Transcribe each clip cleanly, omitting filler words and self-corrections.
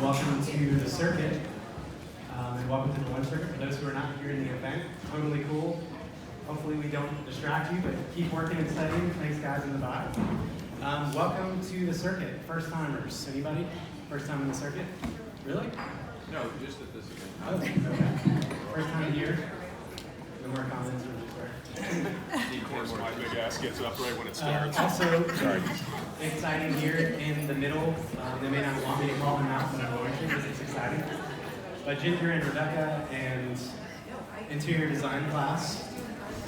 Welcome to the circuit, and welcome to the lunch circuit. For those who are not here in the event, totally cool. Hopefully we don't distract you, but keep working and studying. Thanks guys in the back. Welcome to the circuit. First timers, anybody? First time in the circuit? Really? No, just at this event. Oh, okay. First time here? No more comments or Of course, my big ass gets up right when it starts. Also, exciting here in the middle. They may not want me to call them out, but I'm going to because it's exciting. But Ginger and Rebecca and interior design class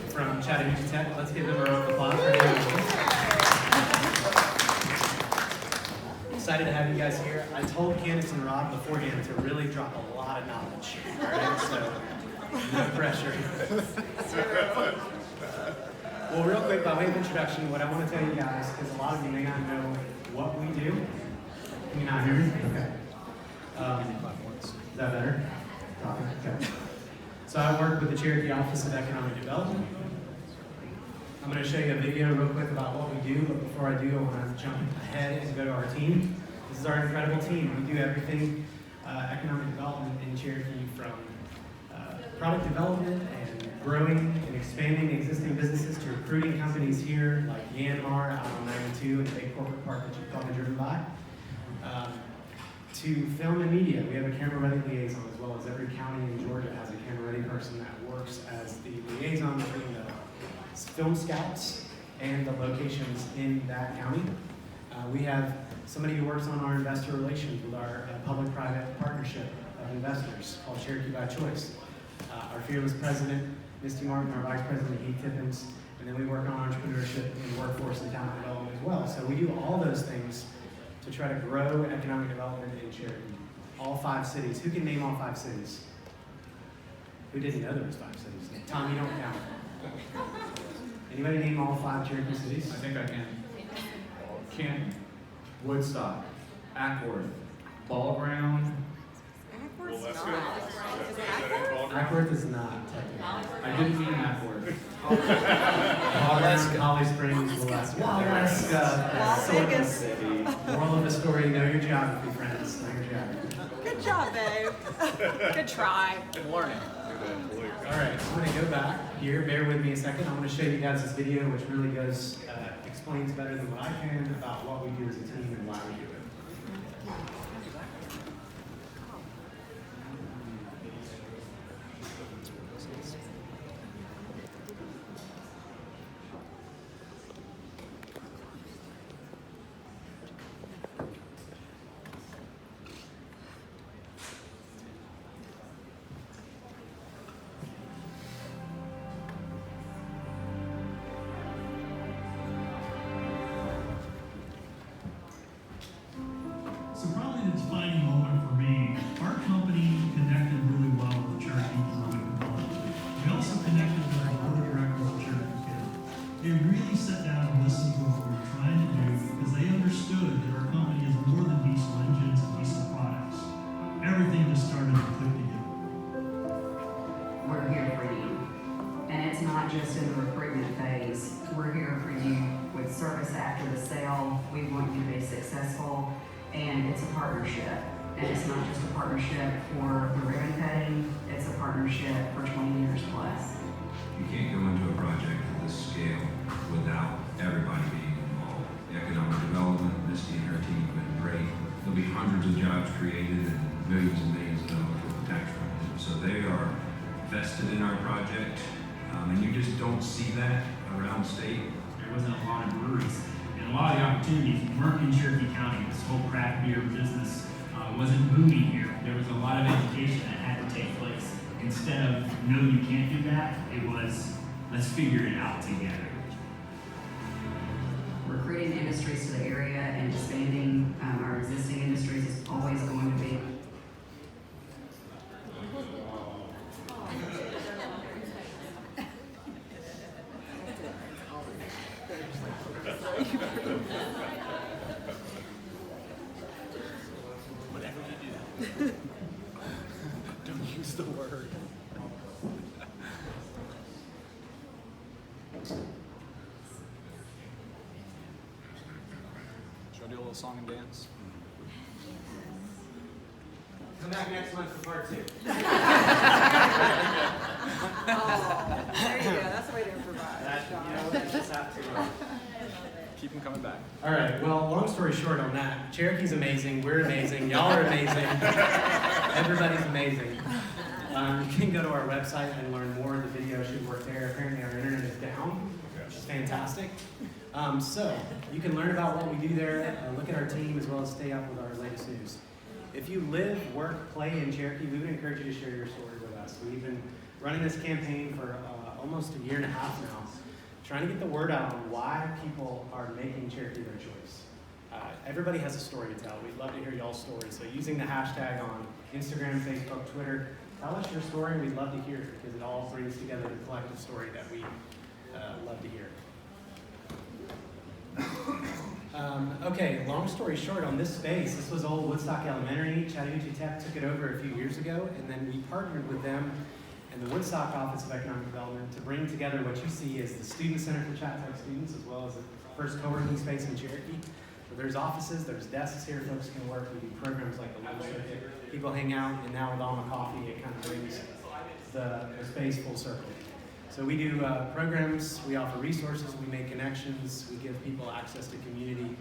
from Chattanooga Tech. Let's give them a round of applause for doing this. Excited to have you guys here. I told Kandace and Rob beforehand to really drop a lot of knowledge. All right, so no pressure. Well, real quick, by way of introduction, what I want to tell you guys, because a lot of you may not know what we do. Can you not hear me? Okay. Is that better? Okay. So I work with the Cherokee Office of Economic Development. I'm going to show you a video real quick about what we do, but before I do, I want to jump ahead and go to our team. This is our incredible team. We do everything economic development in Cherokee, from product development and growing and expanding existing businesses to recruiting companies here like Yanmar out on 92 and the big corporate park that you've probably driven by, to film and media. We have a camera-ready liaison, as well as every county in Georgia has a camera-ready person that works as the liaison between the film scouts and the locations in that county. We have somebody who works on our investor relations with our public-private partnership of investors called Cherokee by Choice. Our fearless president, Misty Martin, our vice president, Heath Tippins, and then we work on entrepreneurship and workforce and talent development as well. So we do all those things to try to grow economic development in Cherokee. All 5 cities. Who can name all 5 cities? Who didn't know there was 5 cities? Tom, you don't count. Anybody name all 5 Cherokee cities? I think I can. Canton, Woodstock, Ackworth, Ball Ground. Ackworth's Well, not. Is it Ackworth? Ackworth is not, technically. I didn't mean Ackworth. Waleska, Holly Springs, Waleska, Silicon City. Moral of the story, know your geography, friends. Know your geography. Good job, babe. Good try. Learning. All right, I'm going to go back here. Bear with me a second. I'm going to show you guys this video, which really goes, explains better than what I can about what we do as a team and why we do it. So probably the defining moment for me, our company connected really well with the Cherokee Economic Development. We also connected with the board of directors of Cherokee County. They really sat down and listened to what we were trying to do because they understood that our company is more than diesel engines and diesel products. Everything just started to click together. We're here for you. And it's not just in the recruitment phase. We're here for you with service after the sale. We want you to be successful. And it's a partnership. And it's not just a partnership for the ribbon cutting, it's a partnership for 20 years plus. You can't go into a project of this scale without everybody being involved. The economic development, Misty and her team have been great. There'll be hundreds of jobs created and millions of dollars worth of tax revenue. So they are vested in our project, and you just don't see that around the state. There wasn't a lot of breweries. And a lot of the opportunities weren't in Cherokee County. This whole craft beer business wasn't booming here. There was a lot of education that had to take place. Instead of, no, you can't do that, it was, let's figure it out together. Recruiting industries to the area and expanding our existing industries is always going to be Whatever you do. Don't use the word. Should I do a little song and dance? back next month for part 2. Oh, there you go. That's the way to improvise. That's just have to. Keep them coming back. All right, well, long story short on that, Cherokee's amazing, we're amazing, y'all are amazing, everybody's amazing. You can go to our website and learn more. The video should work there. Apparently our internet is down, which is fantastic. So you can learn about what we do there, look at our team, as well as stay up with our latest news. If you live, work, play in Cherokee, we would encourage you to share your story with us. We've been running this campaign for almost a year and a half now, trying to get the word out on why people are making Cherokee their choice. Everybody has a story to tell. We'd love to hear y'all's stories. So using the hashtag on Instagram, Facebook, Twitter, tell us your story. We'd love to hear it because it all brings together the collective story that we love to hear. Okay, long story short, on this space, this was old Woodstock Elementary. Chattahoochee Tech took it over a few years ago, and then we partnered with them and the Woodstock Office of Economic Development to bring together what you see as the Student Center for Chat Tech students, as well as the first co-working space in Cherokee. So there's offices, there's desks here, folks can work. We do programs like the Lunch Circuit. People hang out, and now with Alma Coffee, it kind of brings the space full circle. So we do programs, we offer resources, we make connections, we give people access to community.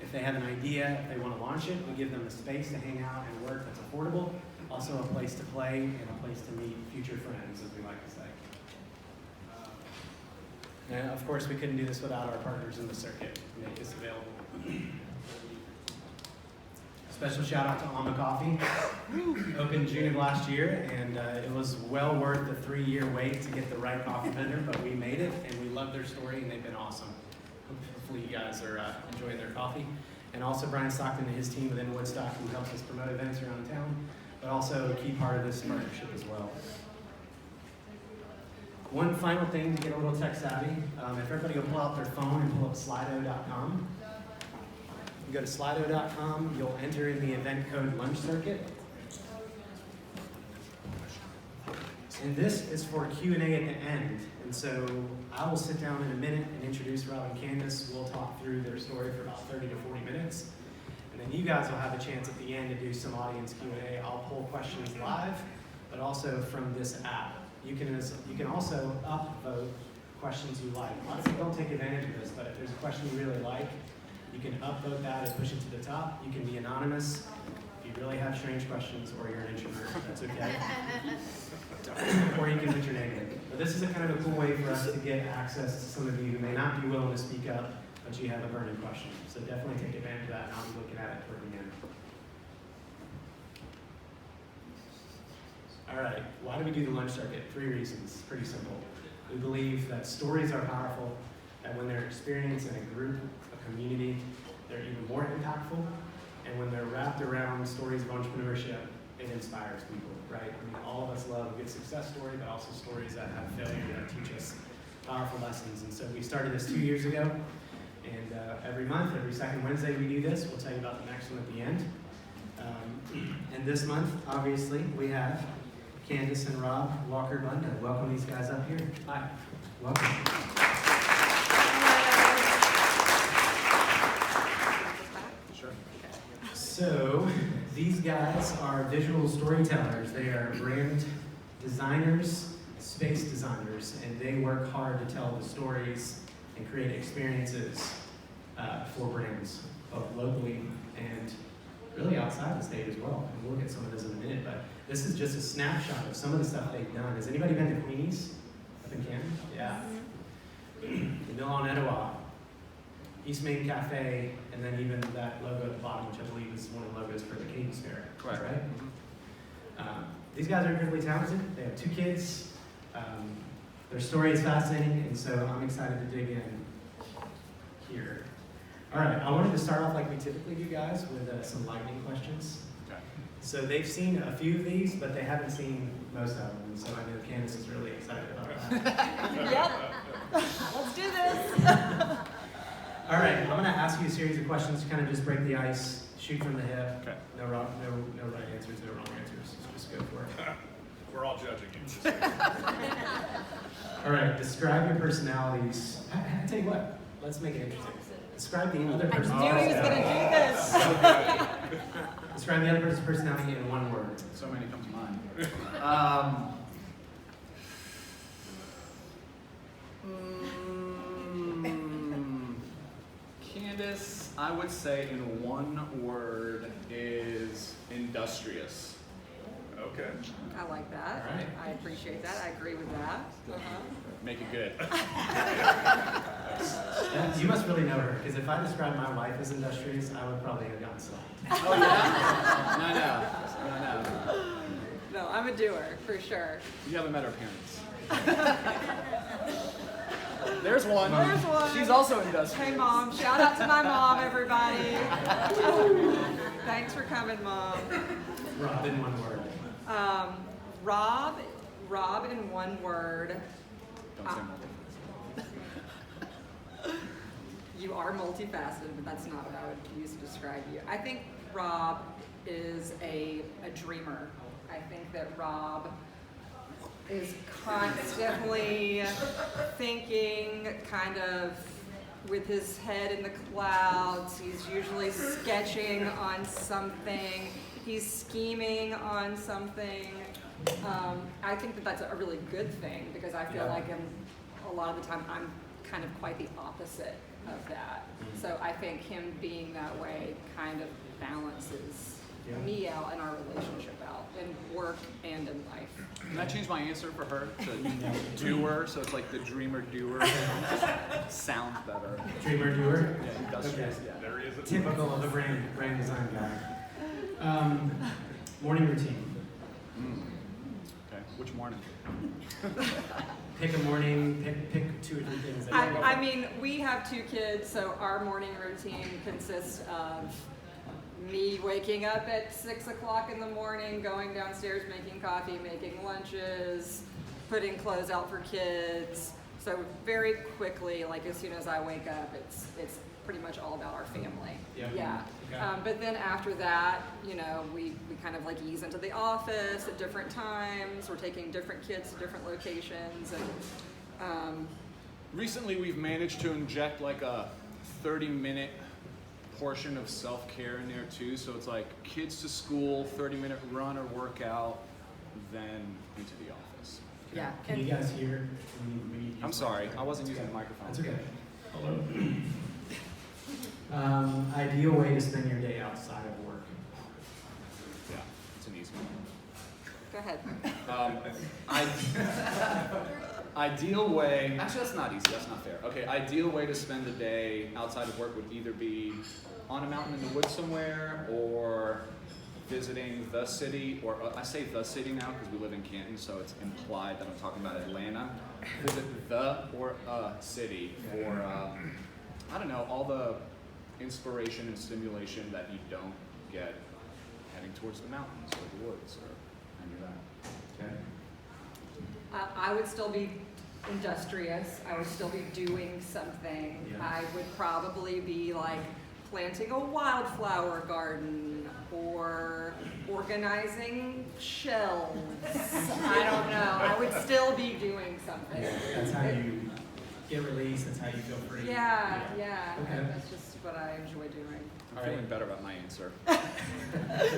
If they have an idea, if they want to launch it, we give them a space to hang out and work that's affordable, also a place to play and a place to meet future friends, as we like to say. And of course, we couldn't do this without our partners in the circuit to make this available. Special shout out to Alma Coffee. Opened June of last year, and it was well worth the 3-year wait to get the right coffee vendor, but we made it, and we love their story, and they've been awesome. Hopefully you guys are enjoying their coffee. And also Brian Stockton and his team within Woodstock, who helps us promote events around town, but also a key part of this partnership as well. One final thing to get a little tech savvy, if everybody will pull out their phone and pull up slido.com. You go to slido.com, you'll enter in the event code Lunch Circuit. And this is for Q&A at the end. And so I will sit down in a minute and introduce Rob and Candace. We'll talk through their story for about 30 to 40 minutes. And then you guys will have a chance at the end to do some audience Q&A. I'll pull questions live, but also from this app. You can also upvote questions you like. A lot of people don't take advantage of this, but if there's a question you really like, you can upvote that and push it to the top. You can be anonymous. If you really have strange questions or you're an introvert, that's okay. Or you can put your name in. But this is a kind of a cool way for us to get access to some of you who may not be willing to speak up, but you have a burning question. So definitely take advantage of that, and I'll be looking at it toward the end. All right, why do we do the lunch circuit? 3 reasons, pretty simple. We believe that stories are powerful, that when they're experienced in a group, a community, they're even more impactful. And when they're wrapped around stories of entrepreneurship, it inspires people, right? I mean, all of us love a good success story, but also stories that have failure that teach us powerful lessons. And so we started this 2 years ago, and every month, every second Wednesday we do this. We'll tell you about the next one at the end. And this month, obviously, we have Kandace and Rob Walker-Bunda. Welcome these guys up here. Hi, welcome. So, these guys are visual storytellers. They are brand designers, space designers, and they work hard to tell the stories and create experiences for brands, both locally and really outside the state as well. And we'll look at some of this in a minute, but this is just a snapshot of some of the stuff they've done. Has anybody been to Queenie's up in Canton? Yeah. The Mill on Etowah, East Main Cafe, and then even that logo at the bottom, which I believe is one of the logos for the Cadence Fair. Correct. Right? These guys are incredibly talented. They have 2 kids. Their story is fascinating, and so I'm excited to dig in here. All right, I wanted to start off like we typically do, guys, with some lightning questions. Okay. So they've seen a few of these, but they haven't seen most of them, and so I know Candace is really excited about that. Yep. Let's do this. All right, I'm going to ask you a series of questions to kind of just break the ice, shoot from the hip. Okay. No right answers, no wrong answers. Just go for it. We're all judging you. All right, describe your personalities. I tell you what, let's make it interesting. Describe the other I knew he personalities. was going to do this. Describe the other person's personality in one word. So many come to mind. Candace, I would say in one word, is industrious. Okay. I like that. All right. I appreciate that. I agree with that. Make it good. Yeah, you must really know her, because if I described my wife as industrious, I would probably have gotten slapped. Oh yeah? I know. No, I'm a doer, for sure. You haven't met her parents. There's one. There's one. She's also industrious. Hey, Mom. Shout out to my mom, everybody. Thanks for coming, Mom. Rob in one word. Rob in one word. Don't say multiple. You are multifaceted, but that's not what I would use to describe you. I think Rob is a dreamer. I think that Rob is constantly thinking, kind of with his head in the clouds. He's usually sketching on something. He's scheming on something. I think that that's a really good thing, because I feel like a lot of the time I'm kind of quite the opposite of that. So I think him being that way kind of balances me out and our relationship out in work and in life. Can I change my answer for her to doer? So it's like the dreamer doer. Sounds better. Dreamer doer? Yeah, industrious. Okay. Yeah. There he is. Typical of a brand design guy. Morning routine. Okay. Which morning? Pick a morning, pick 2 or 3 things. That you I mean, we have 2 kids, so our morning routine consists of me waking up at 6 o'clock in the morning, going downstairs, making coffee, making lunches, putting clothes out for kids. So very quickly, like as soon as I wake up, it's pretty much all about our family. Yeah. Okay. But then after that, you know, we kind of like ease into the office at different times. We're taking different kids to different locations, and Recently, we've managed to inject like a 30-minute portion of self-care in there too. So it's like kids to school, 30-minute run or workout, then into the office. yeah. Can you guys hear? I'm sorry, I wasn't using the microphone. That's okay. Ideal way to spend your day outside of work. Yeah, it's an easy one. Go ahead. Ideal way, actually that's not easy, that's not fair. Okay, ideal way to spend the day outside of work would either be on a mountain in the woods somewhere, or visiting the city, or I say the city now because we live in Canton, so it's implied that I'm talking about Atlanta. Visit the or a city for, I don't know, all the inspiration and stimulation that you don't get heading towards the mountains or the woods or any of that. Okay. I would still be industrious. I would still be doing something. Yeah. I would probably be like planting a wildflower garden or organizing shelves. I don't know. I would still be doing something. That's how you get released. That's how you feel free. Yeah. Okay. That's just what I enjoy doing. I'm feeling better about my answer.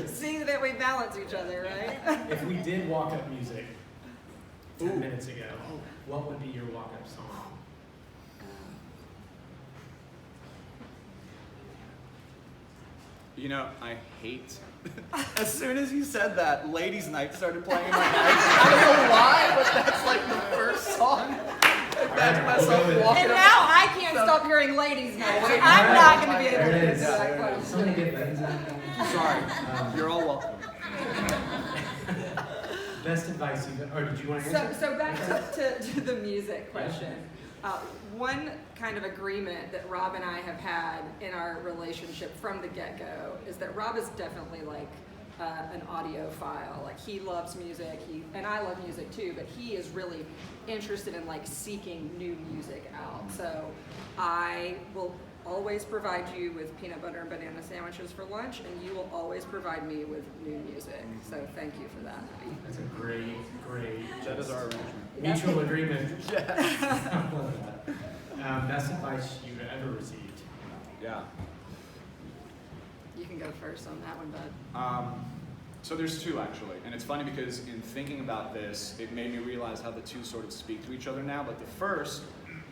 See that we balance each other, right? If we did walk-up music 10 minutes ago, what would be your walk-up song? You know, I hate. As soon as you said that, Ladies' Night started playing in my head. I don't know why, but that's like the first song. Imagine myself walking And up. now I can't stop hearing ladies' night. I'm not going to be able There to it answer is. that question. Somebody get Ladies' Night. Sorry, you're all welcome. Best advice you've, or did you want to So, answer? so back to the music question. One kind of agreement that Rob and I have had in our relationship from the get-go is that Rob is definitely like an audiophile. Like he loves music, and I love music too, but he is really interested in like seeking new music out. So I will always provide you with peanut butter and banana sandwiches for lunch, and you will always provide me with new music. So thank you for that. That's a great. That is our arrangement. Mutual agreement. Yeah. I love that. Best advice you've ever received. Yeah. You can go first on that one, bud. So there's two actually, and it's funny because in thinking about this, it made me realize how the two sort of speak to each other now. But the first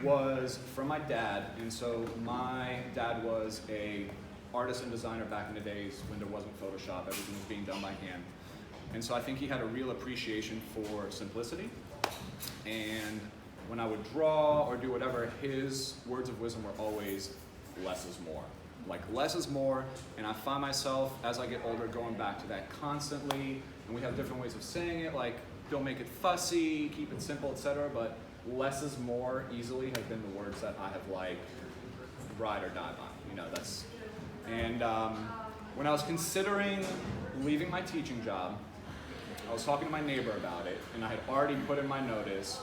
was from my dad, and so my dad was a artist and designer back in the days when there wasn't Photoshop, everything was being done by hand. And so I think he had a real appreciation for simplicity. And when I would draw or do whatever, his words of wisdom were always less is more. Like less is more, and I find myself as I get older going back to that constantly, and we have different ways of saying it, like don't make it fussy, keep it simple, etc. But less is more easily have been the words that I have like ride or die by. You know, that's, and when I was considering leaving my teaching job, I was talking to my neighbor about it, and I had already put in my notice,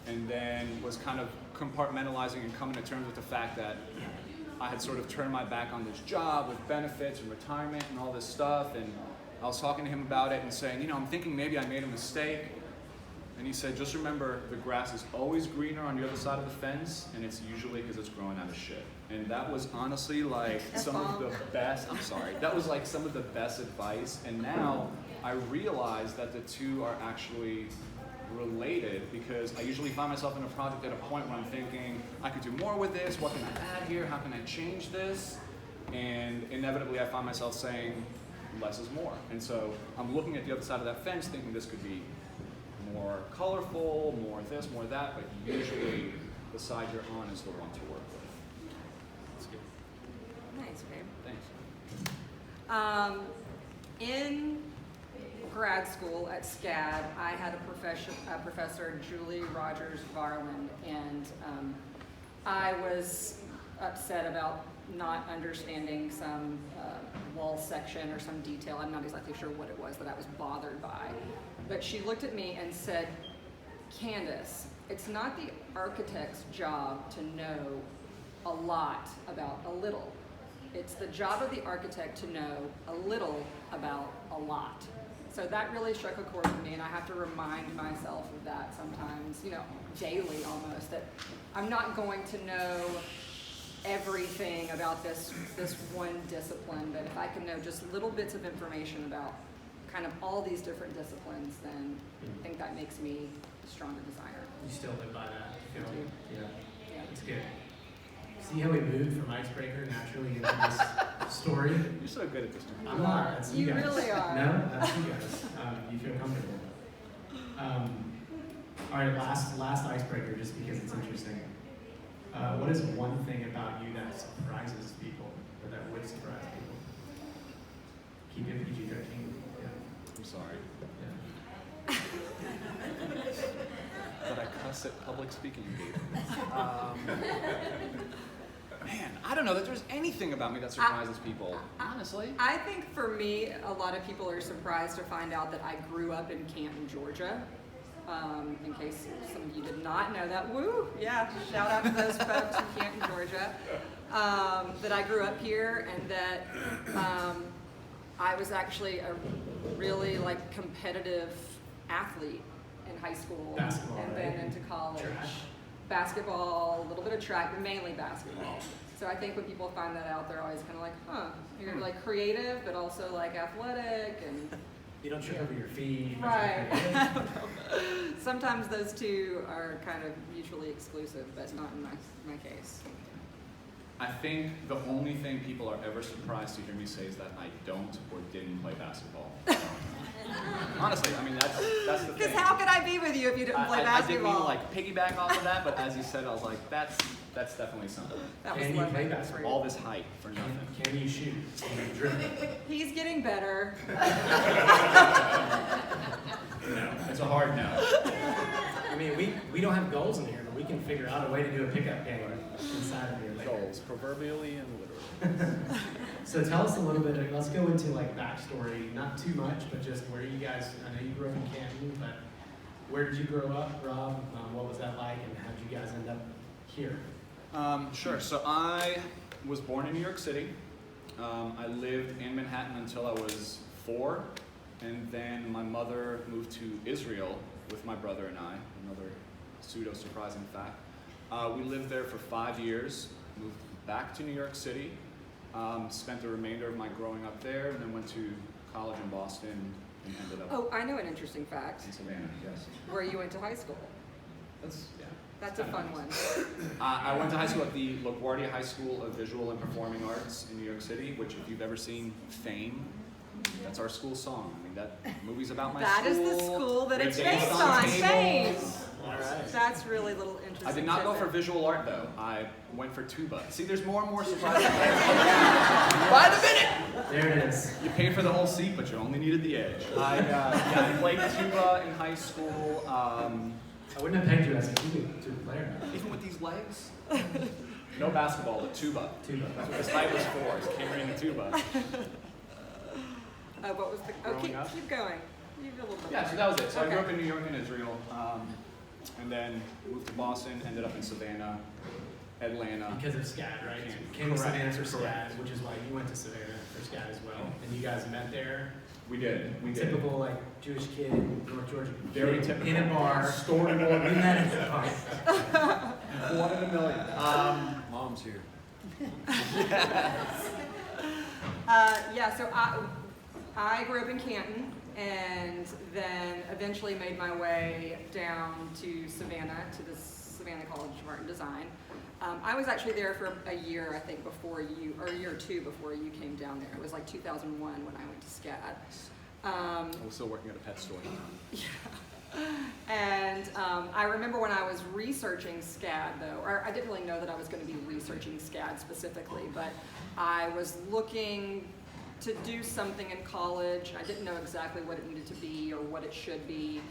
and then was kind of compartmentalizing and coming to terms with the fact that I had sort of turned my back on this job with benefits and retirement and all this stuff, and I was talking to him about it and saying, you know, I'm thinking maybe I made a mistake. And he said, just remember, the grass is always greener on the other side of the fence, and it's usually because it's growing out of shit. And that was honestly like some of the best, I'm sorry, that was like some of the best advice. And now I realize that the two are actually related, because I usually find myself in a project at a point where I'm thinking, I could do more with this, what can I add here, how can I change this? And inevitably I find myself saying, less is more. And so I'm looking at the other side of that fence thinking this could be more colorful, more this, more that, but usually the side you're on is the one to work with. That's good. Nice, babe. Thanks. In grad school at SCAD, I had a professor, Julie Rogers Varland, and I was upset about not understanding some wall section or some detail. I'm not exactly sure what it was that I was bothered by. But she looked at me and said, Candace, it's not the architect's job to know a lot about a little. It's the job of the architect to know a little about a lot. So that really struck a chord with me, and I have to remind myself of that sometimes, you know, daily almost, that I'm not going to know everything about this one discipline, but if I can know just little bits of information about kind of all these different disciplines, then I think that makes me a stronger designer. You still live by that, you know? Yeah. Yeah. It's good. See how we moved from icebreaker naturally into this story? You're so good at this. I'm not. That's you You guys. really are. No, that's you guys. You feel comfortable. All right, last icebreaker, just because it's interesting. What is one thing about you that surprises people, or that would surprise people? Keep it PG-13. Yeah. I'm sorry. Yeah. But I cuss at public speaking engagements. Man, I don't know that there's anything about me that surprises people, honestly. I think for me, a lot of people are surprised to find out that I grew up in Canton, Georgia. In case some of you did not know that, woo, yeah, shout out to those folks in Canton, Georgia. That I grew up here, and that I was actually a really like competitive athlete in high school. Basketball, and right? then into college. Track. Basketball, a little bit of track, but mainly basketball. So I think when people find that out, they're always kind of like, huh, you're like creative, but also like athletic and. You don't trip over your feet. Right. Sometimes those two are kind of mutually exclusive, but not in my case. I think the only thing people are ever surprised to hear me say is that I don't or didn't play basketball. Honestly, I mean, that's the thing. Because how could I be with you if you didn't play I didn't mean basketball? to like piggyback off of that, but as you said, I was like, that's definitely something. That was Can you lovely. play basketball? All this hype for nothing. Can you shoot? Can you dribble? He's getting better. No, it's a hard no. I mean, we don't have goals in here, but we can figure out a way to do a pickup game inside of here later. Goals, proverbially and literally. So tell us a little bit, let's go into like backstory, not too much, but just where you guys, I know you grew up in Canton, but where did you grow up, Rob? What was that like, and how did you guys end up here? Sure, so I was born in New York City. I lived in Manhattan until I was 4, and then my mother moved to Israel with my brother and I, another pseudo-surprising fact. We lived there for 5 years, moved back to New York City, Spent the remainder of my growing up there, and then went to college in Boston and ended up Oh, I know an interesting fact. in Savannah. Yes. Where you went to high school. Yeah. That's a fun one. I went to high school at the LaGuardia High School of Visual and Performing Arts in New York City, which if you've ever seen Fame, that's our school song. I mean, that movie's about my That school. is the school that it's We're danced based on, tables. Fame. All right. That's really little interesting. I did not go for tidbit. visual art though. I went for tuba. See, there's more and more surprises. By the minute! There it is. You paid for the whole seat, but you only needed the edge. I played tuba in high school. I wouldn't have pegged you as a tuba player. Even with these legs? No basketball, but tuba. Tuba. That's what this height was for, is carrying the tuba. What was the? Oh, Growing up? keep going. You did a little bit. Yeah, so that was it. So I grew Okay. up in New York and Israel, and then moved to Boston, ended up in Savannah, Atlanta. Because of SCAD, right? Yeah. Came to Savannah for Correct. SCAD, which is why you went to Savannah for SCAD as well. And you guys met there. We did. Typical like Jewish kid, North Georgia. Very kid, typical. In a bar. Storyboard. We met at the bar. 1 in a million. Mom's here. Yeah, so I grew up in Canton and then eventually made my way down to Savannah, to the Savannah College of Art and Design. I was actually there for a year, I think, before you, or a year or two before you came down there. It was like 2001 when I went to SCAD. I was still working at a pet store. Yeah. And I remember when I was researching SCAD though, or I didn't really know that I was going to be researching SCAD specifically, but I was looking to do something in college. I didn't know exactly what it needed to be or what it should be.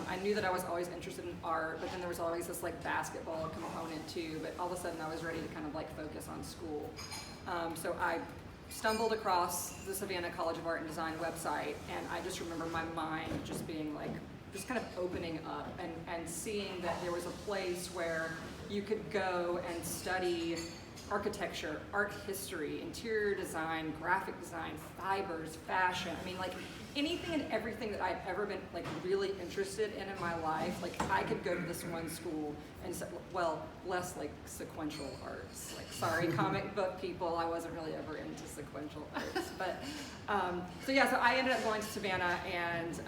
I knew that I was always interested in art, but then there was always this like basketball component too, but all of a sudden I was ready to kind of like focus on school. So I stumbled across the Savannah College of Art and Design website, and I just remember my mind just being like, just kind of opening up and seeing that there was a place where you could go and study architecture, art history, interior design, graphic design, fibers, fashion. I mean, like anything and everything that I've ever been like really interested in my life, like I could go to this one school and well, less like sequential arts. Like, sorry, comic book people, I wasn't really ever into sequential arts. But so yeah, so I ended up going to Savannah, and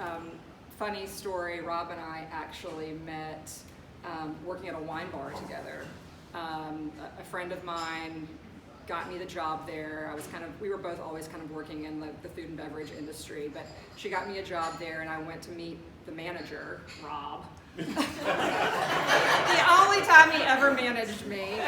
funny story, Rob and I actually met working at a wine bar together. A friend of mine got me the job there. We were both always kind of working in the food and beverage industry, but she got me a job there, and I went to meet the manager, Rob. The only time he ever managed me.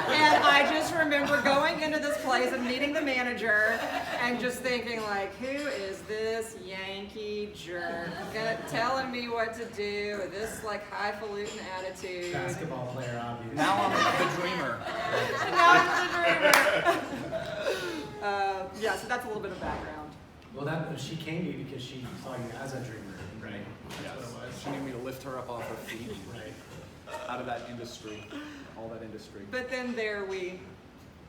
And I just remember going into this place and meeting the manager and just thinking like, who is this Yankee jerk telling me what to do with this like highfalutin attitude? Basketball player, obviously. Now I'm the dreamer. Now I'm the dreamer. Yeah, so that's a little bit of background. Well, she came to you because she saw you as a dreamer, right? That's Yes. what it was. She needed me to lift her up off her feet, Right. out of that industry, all that industry. But then there we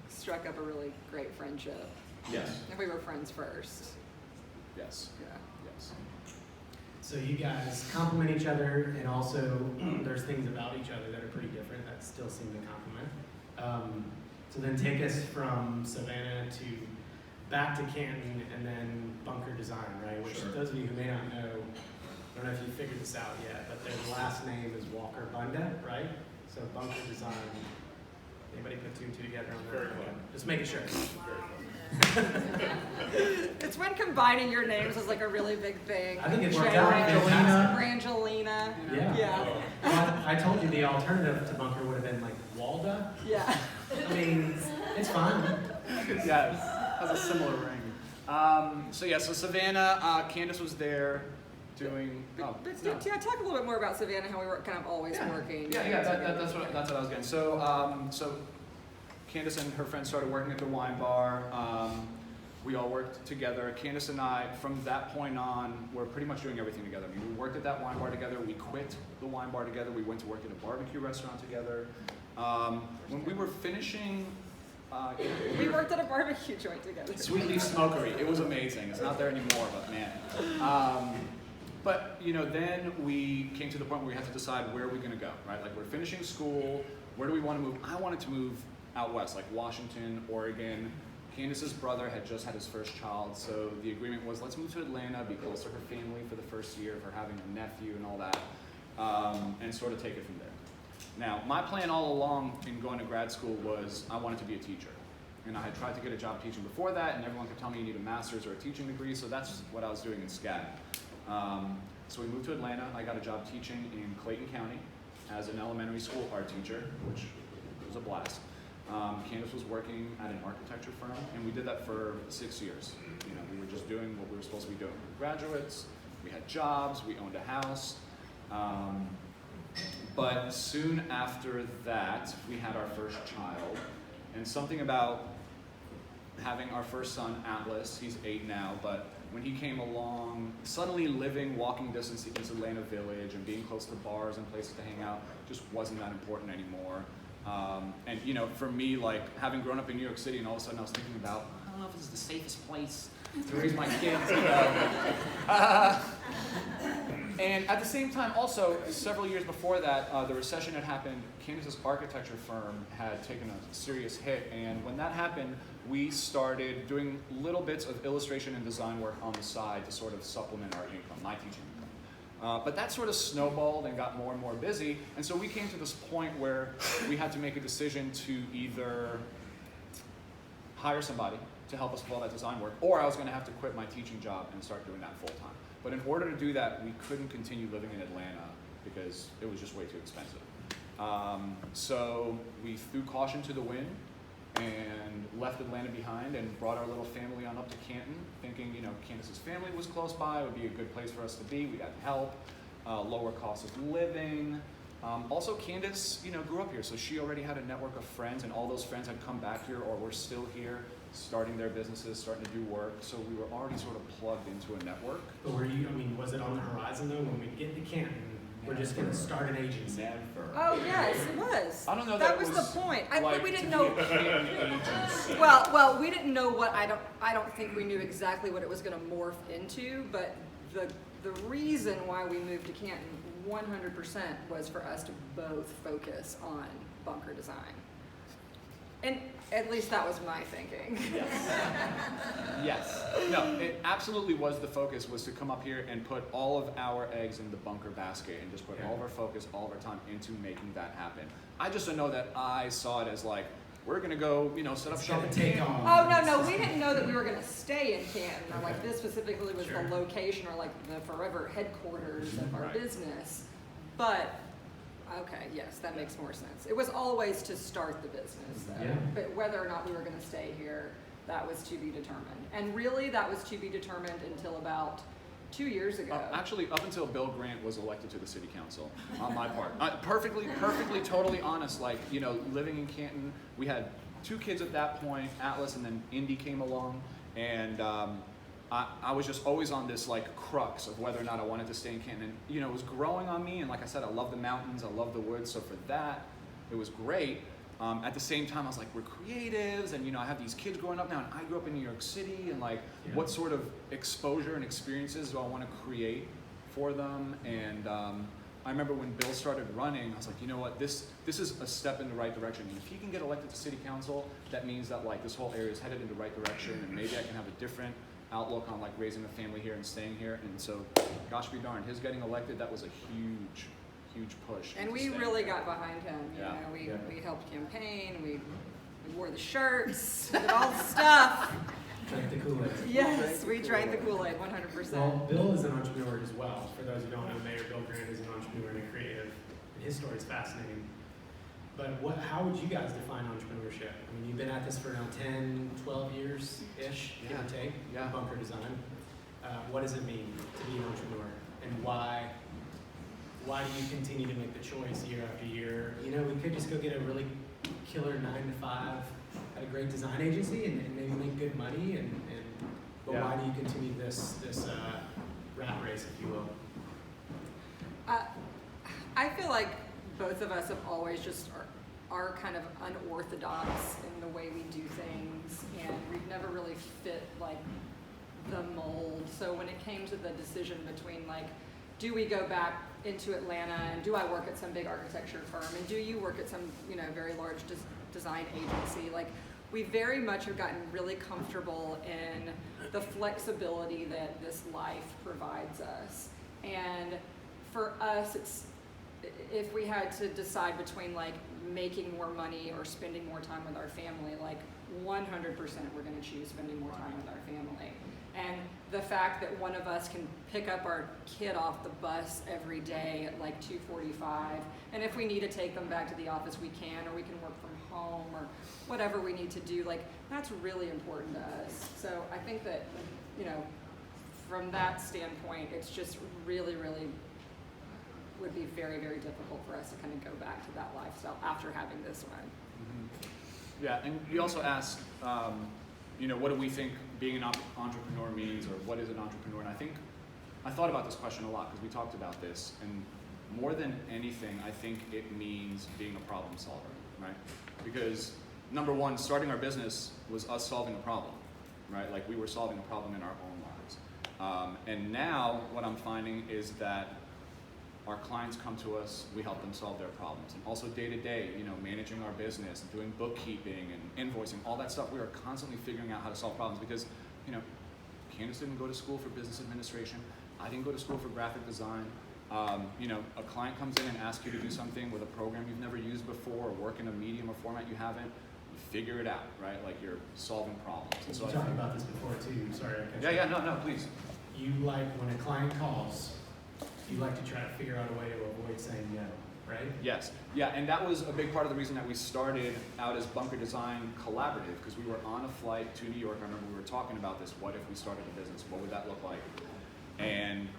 struck up a really great friendship. Yes. And we were friends first. Yes. Yeah. Yes. So you guys complement each other, and also there's things about each other that are pretty different that still seem to complement. So then take us from Savannah to back to Canton, and then Bunker Design, right? Which Sure. those of you who may not know, I don't know if you figured this out yet, but their last name is Walker-Bunda, right? So Bunker Design. Anybody put two and two together on that? Very cool. Just making sure. It's when combining your names is like a really big thing. I think it's Jay, worked out fantastic. Brangelina. Yeah. Yeah. Well, I told you the alternative to Bunker would have been like Walda. Yeah. I mean, it's fun. Yes, has a similar ring. So Savannah, Candace was there doing. Oh, But no. yeah, talk a little bit more about Savannah, how we were kind of always working. Yeah, that's what I was getting. So Candace and her friends started working at the wine bar. We all worked together. Candace and I, from that point on, were pretty much doing everything together. I mean, we worked at that wine bar together. We quit the wine bar together. We went to work at a barbecue restaurant together. When we were finishing, We worked at a barbecue joint together. Sweet Leaf Smokery. It was amazing. It's not there anymore, but man. But then we came to the point where we had to decide where are we going to go, right? Like we're finishing school. Where do we want to move? I wanted to move out west, like Washington, Oregon. Candace's brother had just had his first child, so the agreement was, let's move to Atlanta, be close to her family for the first year of her having a nephew and all that, and sort of take it from there. Now, my plan all along in going to grad school was I wanted to be a teacher. And I had tried to get a job teaching before that, and everyone kept telling me you need a master's or a teaching degree, so that's what I was doing in SCAD. So we moved to Atlanta. I got a job teaching in Clayton County as an elementary school art teacher, which was a blast. Candace was working at an architecture firm, and we did that for 6 years. You know, we were just doing what we were supposed to be doing. We were graduates, we had jobs, we owned a house. But soon after that, we had our first child, and something about having our first son, Atlas, he's 8 now, but when he came along, suddenly living walking distance to East Atlanta Village and being close to bars and places to hang out just wasn't that important anymore. And you know, for me, like having grown up in New York City, and all of a sudden I was thinking about, I don't know if this is the safest place to raise my kids. You know? And at the same time, also, several years before that, the recession had happened. Candace's architecture firm had taken a serious hit, and when that happened, we started doing little bits of illustration and design work on the side to sort of supplement our income, my teaching income. But that sort of snowballed and got more and more busy, and so we came to this point where we had to make a decision to either hire somebody to help us with all that design work, or I was going to have to quit my teaching job and start doing that full time. But in order to do that, we couldn't continue living in Atlanta because it was just way too expensive. So we threw caution to the wind and left Atlanta behind and brought our little family on up to Canton, thinking, you know, Candace's family was close by, it would be a good place for us to be. We got help, lower cost of living. Also, Candace, you know, grew up here, so she already had a network of friends, and all those friends had come back here or were still here, starting their businesses, starting to do work. So we were already sort of plugged into a network. But were you, I mean, was it on the horizon though, when we get to Canton, we're just gonna start an agency? Never. Oh yes, it was. I don't know That that was was the point. like We to didn't be know. a Canton agency. Well, we didn't know what. I don't think we knew exactly what it was going to morph into. But the reason why we moved to Canton 100% was for us to both focus on bunker design. And at least that was my thinking. Yes. No, it absolutely was the focus, was to come up here and put all of our eggs in the bunker basket and just put all of our focus, all of our time into making that happen. I just don't know that I saw it as like, we're going to go, you know, set up shop and take off. Oh, no, we didn't know that we were going to stay in Canton, or like this specifically was the location or like the forever headquarters of our business. But, okay, yes, that makes more sense. It was always to start the business, though. Yeah. But whether or not we were going to stay here, that was to be determined. And really, that was to be determined until about 2 years ago. Actually, up until Bill Grant was elected to the city council, on my part. Perfectly, totally honest. Like, you know, living in Canton, we had 2 kids at that point, Atlas, and then Indy came along, and I was just always on this like crux of whether or not I wanted to stay in Canton. And, you know, it was growing on me, and like I said, I love the mountains, I love the woods, so for that, it was great. At the same time, I was like, we're creatives, and you know, I have these kids growing up now, and I grew up in New York City, and like, what sort of exposure and experiences do I want to create for them? And I remember when Bill started running, I was like, you know what, this is a step in the right direction. And if he can get elected to city council, that means that like this whole area is headed in the right direction, and maybe I can have a different outlook on like raising a family here and staying here. And so, gosh be darned, his getting elected, that was a huge push. And we really got behind him. You know, we helped campaign, we wore the shirts, did all the stuff. Drank the Kool-Aid. Yes, we drank the Kool-Aid 100%. Well, Bill is an entrepreneur as well. For those who don't know, Mayor Bill Grant is an entrepreneur and a creative. And his story is fascinating. But how would you guys define entrepreneurship? I mean, you've been at this for now 10, 12 years-ish, give or take, bunker design. What does it mean to be an entrepreneur? And why do you continue to make the choice year after year? You know, we could just go get a really killer 9-to-5 at a great design agency and maybe make good money. But why do you continue this rat race, if you will? I feel like both of us have always just are kind of unorthodox in the way we do things, and we've never really fit like the mold. So when it came to the decision between like, do we go back into Atlanta and do I work at some big architecture firm, and do you work at some, you know, very large design agency. Like, we very much have gotten really comfortable in the flexibility that this life provides us. And for us, it's, if we had to decide between like making more money or spending more time with our family, like 100% we're going to choose spending more time with our family. And the fact that one of us can pick up our kid off the bus every day at like 2:45, and if we need to take them back to the office, we can, or we can work from home, or whatever we need to do, like, that's really important to us. So I think that, you know, from that standpoint, it's just really, really would be very, very difficult for us to kind of go back to that lifestyle after having this one. Mm-hmm. Yeah, and you also asked, you know, what do we think being an entrepreneur means, or what is an entrepreneur? And I thought about this question a lot because we talked about this, and more than anything, I think it means being a problem solver, right? Because number one, starting our business was us solving a problem, right? Like, we were solving a problem in our own lives. And now what I'm finding is that our clients come to us, we help them solve their problems. And also day to day, you know, managing our business, doing bookkeeping and invoicing, all that stuff, we are constantly figuring out how to solve problems because, you know, Candace didn't go to school for business administration. I didn't go to school for graphic design. You know, a client comes in and asks you to do something with a program you've never used before, or work in a medium or format you haven't. You figure it out, right? Like, you're solving problems. And so you talked about this before too. Sorry. No, please. You like, when a client calls, you like to try to figure out a way to avoid saying no, right? Yes. Yeah, and that was a big part of the reason that we started out as Bunker Design Collaborative, because we were on a flight to New York. I remember we were talking about this. What if we started a business? What would that look like? And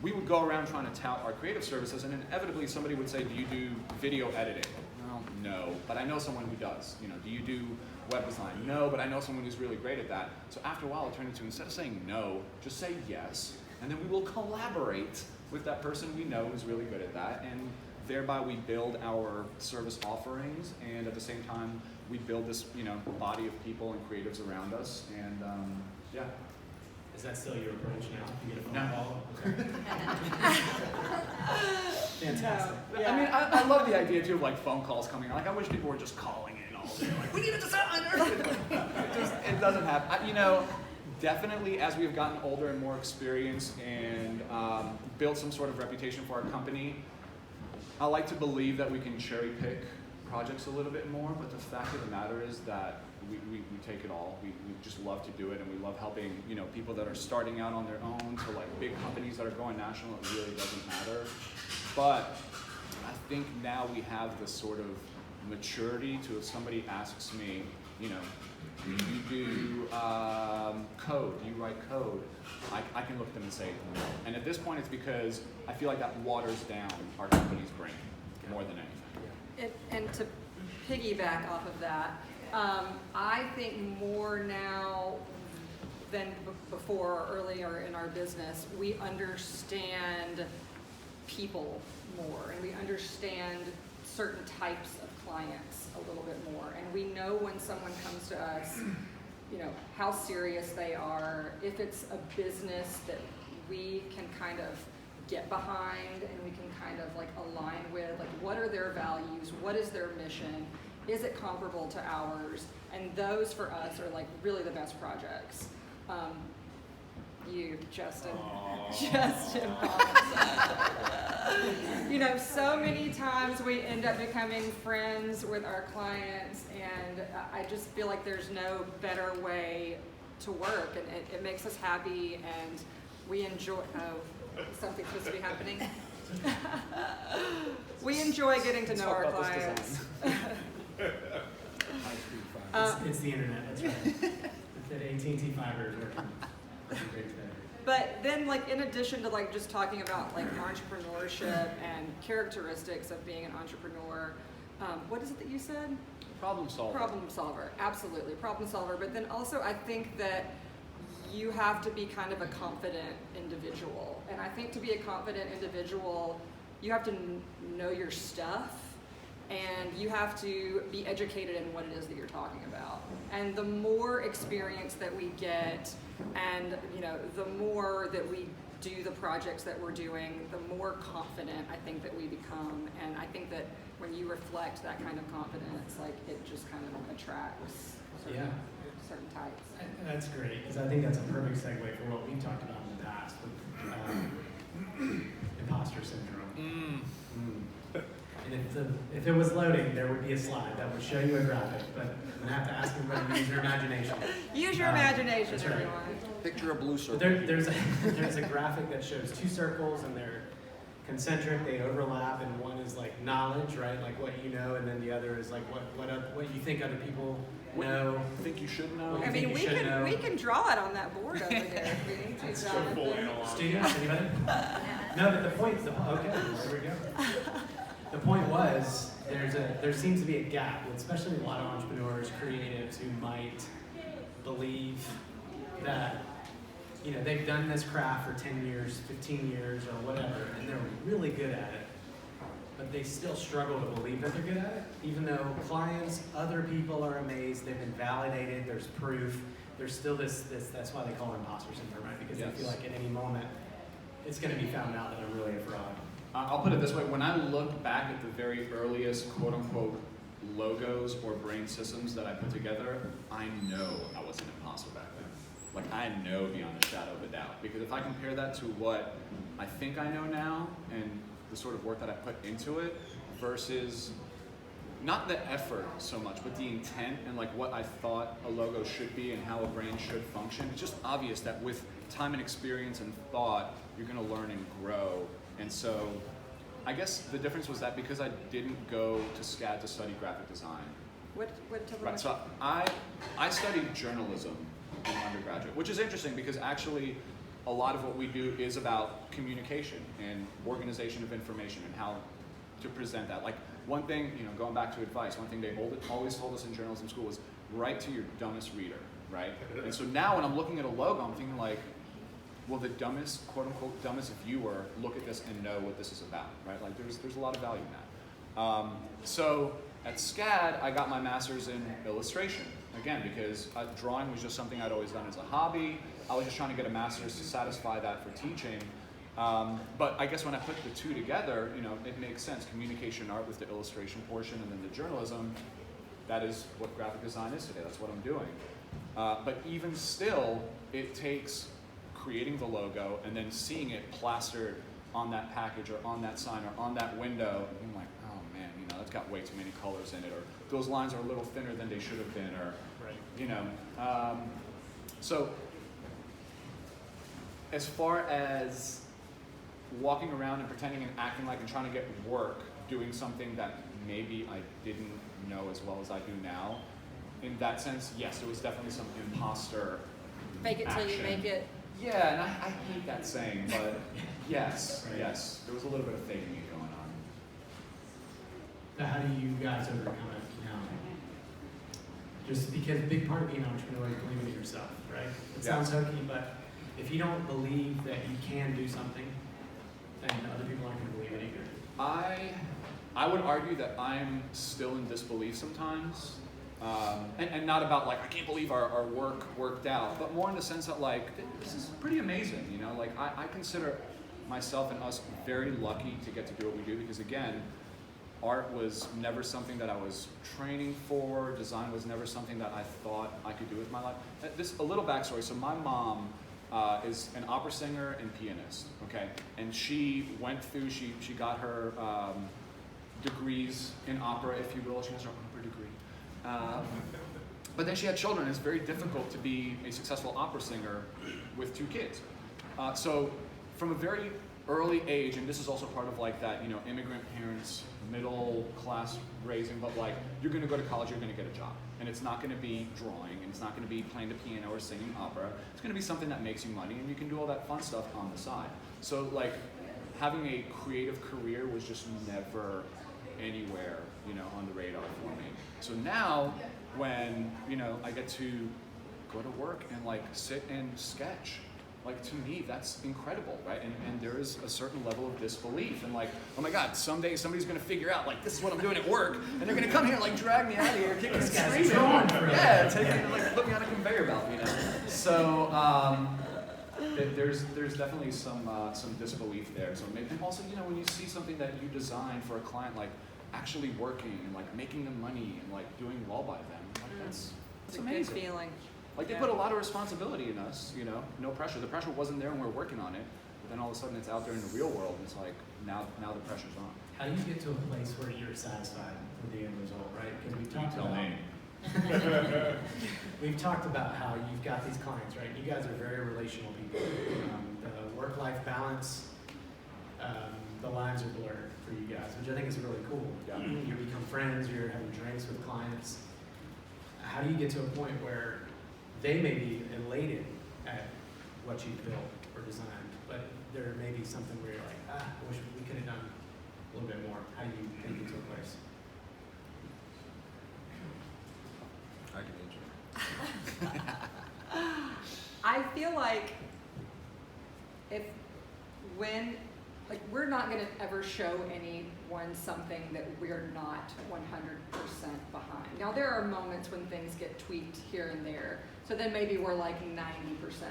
we would go around trying to tout our creative services, and inevitably somebody would say, do you do video editing? Well, no, but I know someone who does. You know, do you do web design? No, but I know someone who's really great at that. So after a while, it turned into, instead of saying no, just say yes, and then we will collaborate with that person we know who's really good at that, and thereby we build our service offerings, and at the same time we build this, you know, body of people and creatives around us, and yeah. Is that still your approach now? You get a phone No. call? Okay. Fantastic. Yeah. I mean, I love the idea too of like phone calls coming in. Like, I wish people were just calling in all day. Like, we need a designer. It doesn't happen. You know, definitely as we've gotten older and more experienced and built some sort of reputation for our company, I like to believe that we can cherry pick projects a little bit more, but the fact of the matter is that we take it all. We just love to do it, and we love helping, you know, people that are starting out on their own to like big companies that are going national. It really doesn't matter. But I think now we have this sort of maturity to, if somebody asks me, you know, do you do code? Do you write code? I can look at them and say no. And at this point, it's because I feel like that waters down our company's brain more than anything. And to piggyback off of that, I think more now than before or earlier in our business, we understand people more, and we understand certain types of clients a little bit more, and we know when someone comes to us, you know, how serious they are, if it's a business that we can kind of get behind and we can kind of like align with, like, what are their values, what is their mission, is it comparable to ours, and those for us are like really the best projects. You, Justin, you know, so many times we end up becoming friends with our clients, and I just feel like there's no better way to work, and it makes us happy, and we enjoy, something's supposed to be happening. We enjoy getting to know our clients. It's the internet, that's right. That AT&T fiber is working. Great today. But then, like, in addition to like just talking about like entrepreneurship and characteristics of being an entrepreneur, what is it that you said? Problem solver. Problem solver, absolutely, problem solver. But then also, I think that you have to be kind of a confident individual, and I think to be a confident individual, you have to know your stuff, and you have to be educated in what it is that you're talking about. And the more experience that we get, and you know, the more that we do the projects that we're doing, the more confident I think that we become. And I think that when you reflect that kind of confidence, like it just kind of attracts certain types. That's great, because I think that's a perfect segue for what we've talked about in the past with imposter syndrome. And if it was loading, there would be a slide that would show you a graphic, but I'm going to have to ask everybody to use their imagination. Use your imagination, that's right. everyone. Picture a blue circle. There's a graphic that shows two circles, and they're concentric, they overlap, and one is like knowledge, right? Like what you know, and then the other is like what you think other people know. Think you should know. What I you think mean, you should know. we can draw it on that board over there if we need to. Jonathan. Students, anybody? No, but the point, okay, there we go. The point was, there seems to be a gap, especially a lot of entrepreneurs, creatives who might believe that, you know, they've done this craft for 10 years, 15 years, or whatever, and they're really good at it, but they still struggle to believe that they're good at it, even though clients, other people are amazed, they've been validated, there's proof, there's still this that's why they call it imposter syndrome, right? Because they feel like at any moment, it's going to be found out that I'm really a fraud. I'll put it this way, when I look back at the very earliest quote-unquote logos or brain systems that I put together, I know I was an imposter back then. Like, I know beyond a shadow of a doubt. Because if I compare that to what I think I know now and the sort of work that I put into it versus not the effort so much, but the intent and like what I thought a logo should be and how a brain should function, it's just obvious that with time and experience and thought, you're gonna learn and grow. And so I guess the difference was that because I didn't go to SCAD to study graphic design. What So I studied journalism in undergraduate, which is interesting because actually a lot of what we do is about communication and organization of information and how to present that. Like one thing, you know, going back to advice, one thing they always told us in journalism school was write to your dumbest reader, right? And so now when I'm looking at a logo, I'm thinking like, will the dumbest, quote unquote, dumbest viewer look at this and know what this is about, right? Like there's a lot of value in that. So at SCAD, I got my master's in illustration, again, because drawing was just something I'd always done as a hobby. I was just trying to get a master's to satisfy that for teaching. But I guess when I put the two together, you know, it makes sense. Communication art with the illustration portion and then the journalism, that is what graphic design is today. That's what I'm doing. But even still, it takes creating the logo and then seeing it plastered on that package or on that sign or on that window. And I'm like, oh man, you know, that's got way too many colors in it, or those lines are a little thinner than they should have been, or, you know. So as far as walking around and pretending and acting like and trying to get work doing something that maybe I didn't know as well as I do now, in that sense, yes, there was definitely some imposter Fake it till you action. make it. Yeah, and I hate that saying, but yes, yes, there was a little bit of faking it going on. Now, how do you guys overcome it now? Just because a big part of being an entrepreneur is believing in yourself, right? It sounds hokey, but if you don't believe that you can do something, then other people aren't going to believe it either. I would argue that I'm still in disbelief sometimes. And not about like, I can't believe our work worked out, but more in the sense that like, this is pretty amazing, you know? Like I consider myself and us very lucky to get to do what we do because again, art was never something that I was training for, design was never something that I thought I could do with my life. A little backstory, so my mom is an opera singer and pianist, okay? And she went through, she got her degrees in opera, if you will, she has her opera degree. But then she had children. It's very difficult to be a successful opera singer with 2 kids. So from a very early age, and this is also part of like that, you know, immigrant parents, middle class raising, but like you're going to go to college, you're going to get a job. And it's not going to be drawing, and it's not going to be playing the piano or singing opera. It's going to be something that makes you money, and you can do all that fun stuff on the side. So like having a creative career was just never anywhere, you know, on the radar for me. So now when, you know, I get to go to work and like sit and sketch, like to me that's incredible, right? And there is a certain level of disbelief and like, oh my God, someday somebody's gonna figure out like this is what I'm doing at work and they're gonna come here and like drag me out of here, kicking and screaming. Yeah, take me, like put me on a conveyor belt, you know. So There's definitely some disbelief there. So maybe, and also, you know, when you see something that you designed for a client, like actually working and like making them money and like doing well by them, like that's It's a amazing. good feeling. Like they put a lot of responsibility in us, you know, no pressure. The pressure wasn't there when we were working on it, but then all of a sudden it's out there in the real world, and it's like now the pressure's on. How do you get to a place where you're satisfied with the end result, right? Because we've talked tell about me. we've talked about how you've got these clients, right? You guys are very relational people. The work-life balance, the lines are blurred for you guys, which I think is really cool. Yeah. You become friends. You're having drinks with clients. How do you get to a point where they may be elated at what you've built or designed, but there may be something where you're like, I wish we could have done a little bit more. How do you take it to a place? I can answer. I feel like we're not going to ever show anyone something that we're not 100% behind. Now there are moments when things get tweaked here and there, so then maybe we're like 90%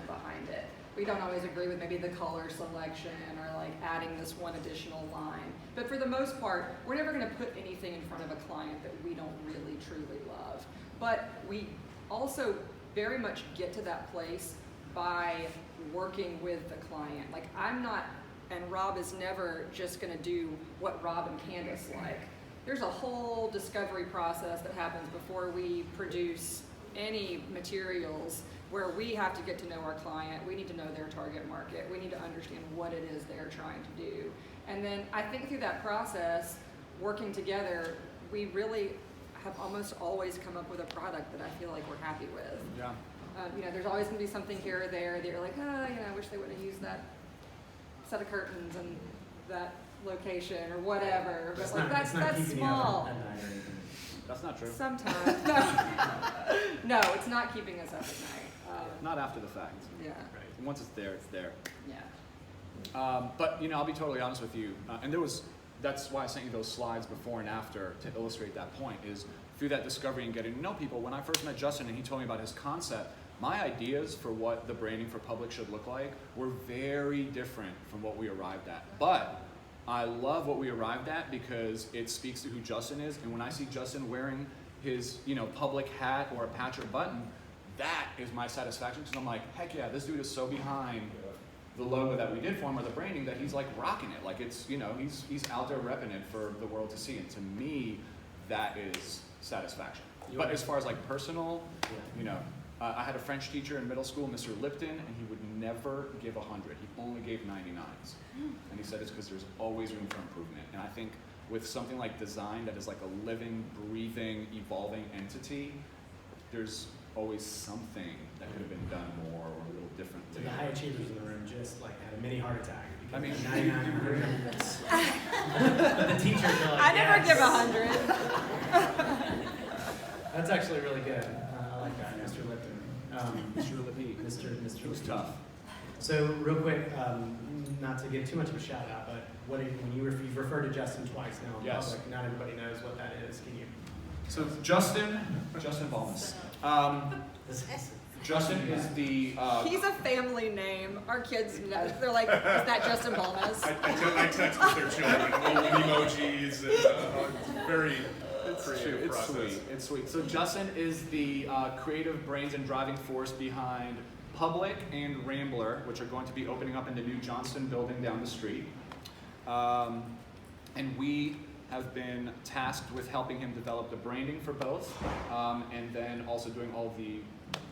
behind it. We don't always agree with maybe the color selection or like adding this one additional line. But for the most part, we're never going to put anything in front of a client that we don't really truly love. But we also very much get to that place by working with the client. Like I'm not, and Rob is never just going to do what Rob and Candace like. There's a whole discovery process that happens before we produce any materials, where we have to get to know our client. We need to know their target market. We need to understand what it is they're trying to do. And then I think through that process, working together, we really have almost always come up with a product that I feel like we're happy with. Yeah. You know, there's always going to be something here or there that you're like, you know, I wish they would have used that set of curtains and that location or whatever. But like that's keeping small. you up at night or anything. That's not true. Sometimes. No, it's not keeping us up at night. Not after the fact. Yeah. Right. Once it's there, it's there. Yeah. But you know, I'll be totally honest with you. And that's why I sent you those slides before and after to illustrate that point. Is through that discovery and getting to know people. When I first met Justin and he told me about his concept, my ideas for what the branding for Public should look like were very different from what we arrived at. But I love what we arrived at because it speaks to who Justin is. And when I see Justin wearing his, you know, Public hat or a patch or button, that is my satisfaction, because I'm like, heck yeah, this dude is so behind the logo that we did for him or the branding that he's like rocking it. Like it's, you know, he's out there repping it for the world to see. And to me, that is satisfaction. But as far as like personal, you know, I had a French teacher in middle school, Mr. Lipton, and he would never give 100. He only gave 99s. And he said it's because there's always room for improvement. And I think with something like design that is like a living, breathing, evolving entity, there's always something that could have been done more or a little differently. The high achievers in the room just like had a mini heart attack. I mean, 99 but the teachers are like, I never yes. give 100. That's actually really good. I like that, Mr. Lipton. Mr. Lipton. Mr. It was Lipton. tough. So real quick, not to give too much of a shout out, but when you've referred to Justin twice now in Yes. public, not everybody knows what that is. Can you? So Justin Balmas. Justin is the. He's a family name. Our kids know. They're like, is that Justin Balmas? I text with their children, little emojis, and very creative It's process. sweet. It's sweet. So Justin is the creative brains and driving force behind Public and Rambler, which are going to be opening up in the new Johnston building down the street. And we have been tasked with helping him develop the branding for both, and then also doing all the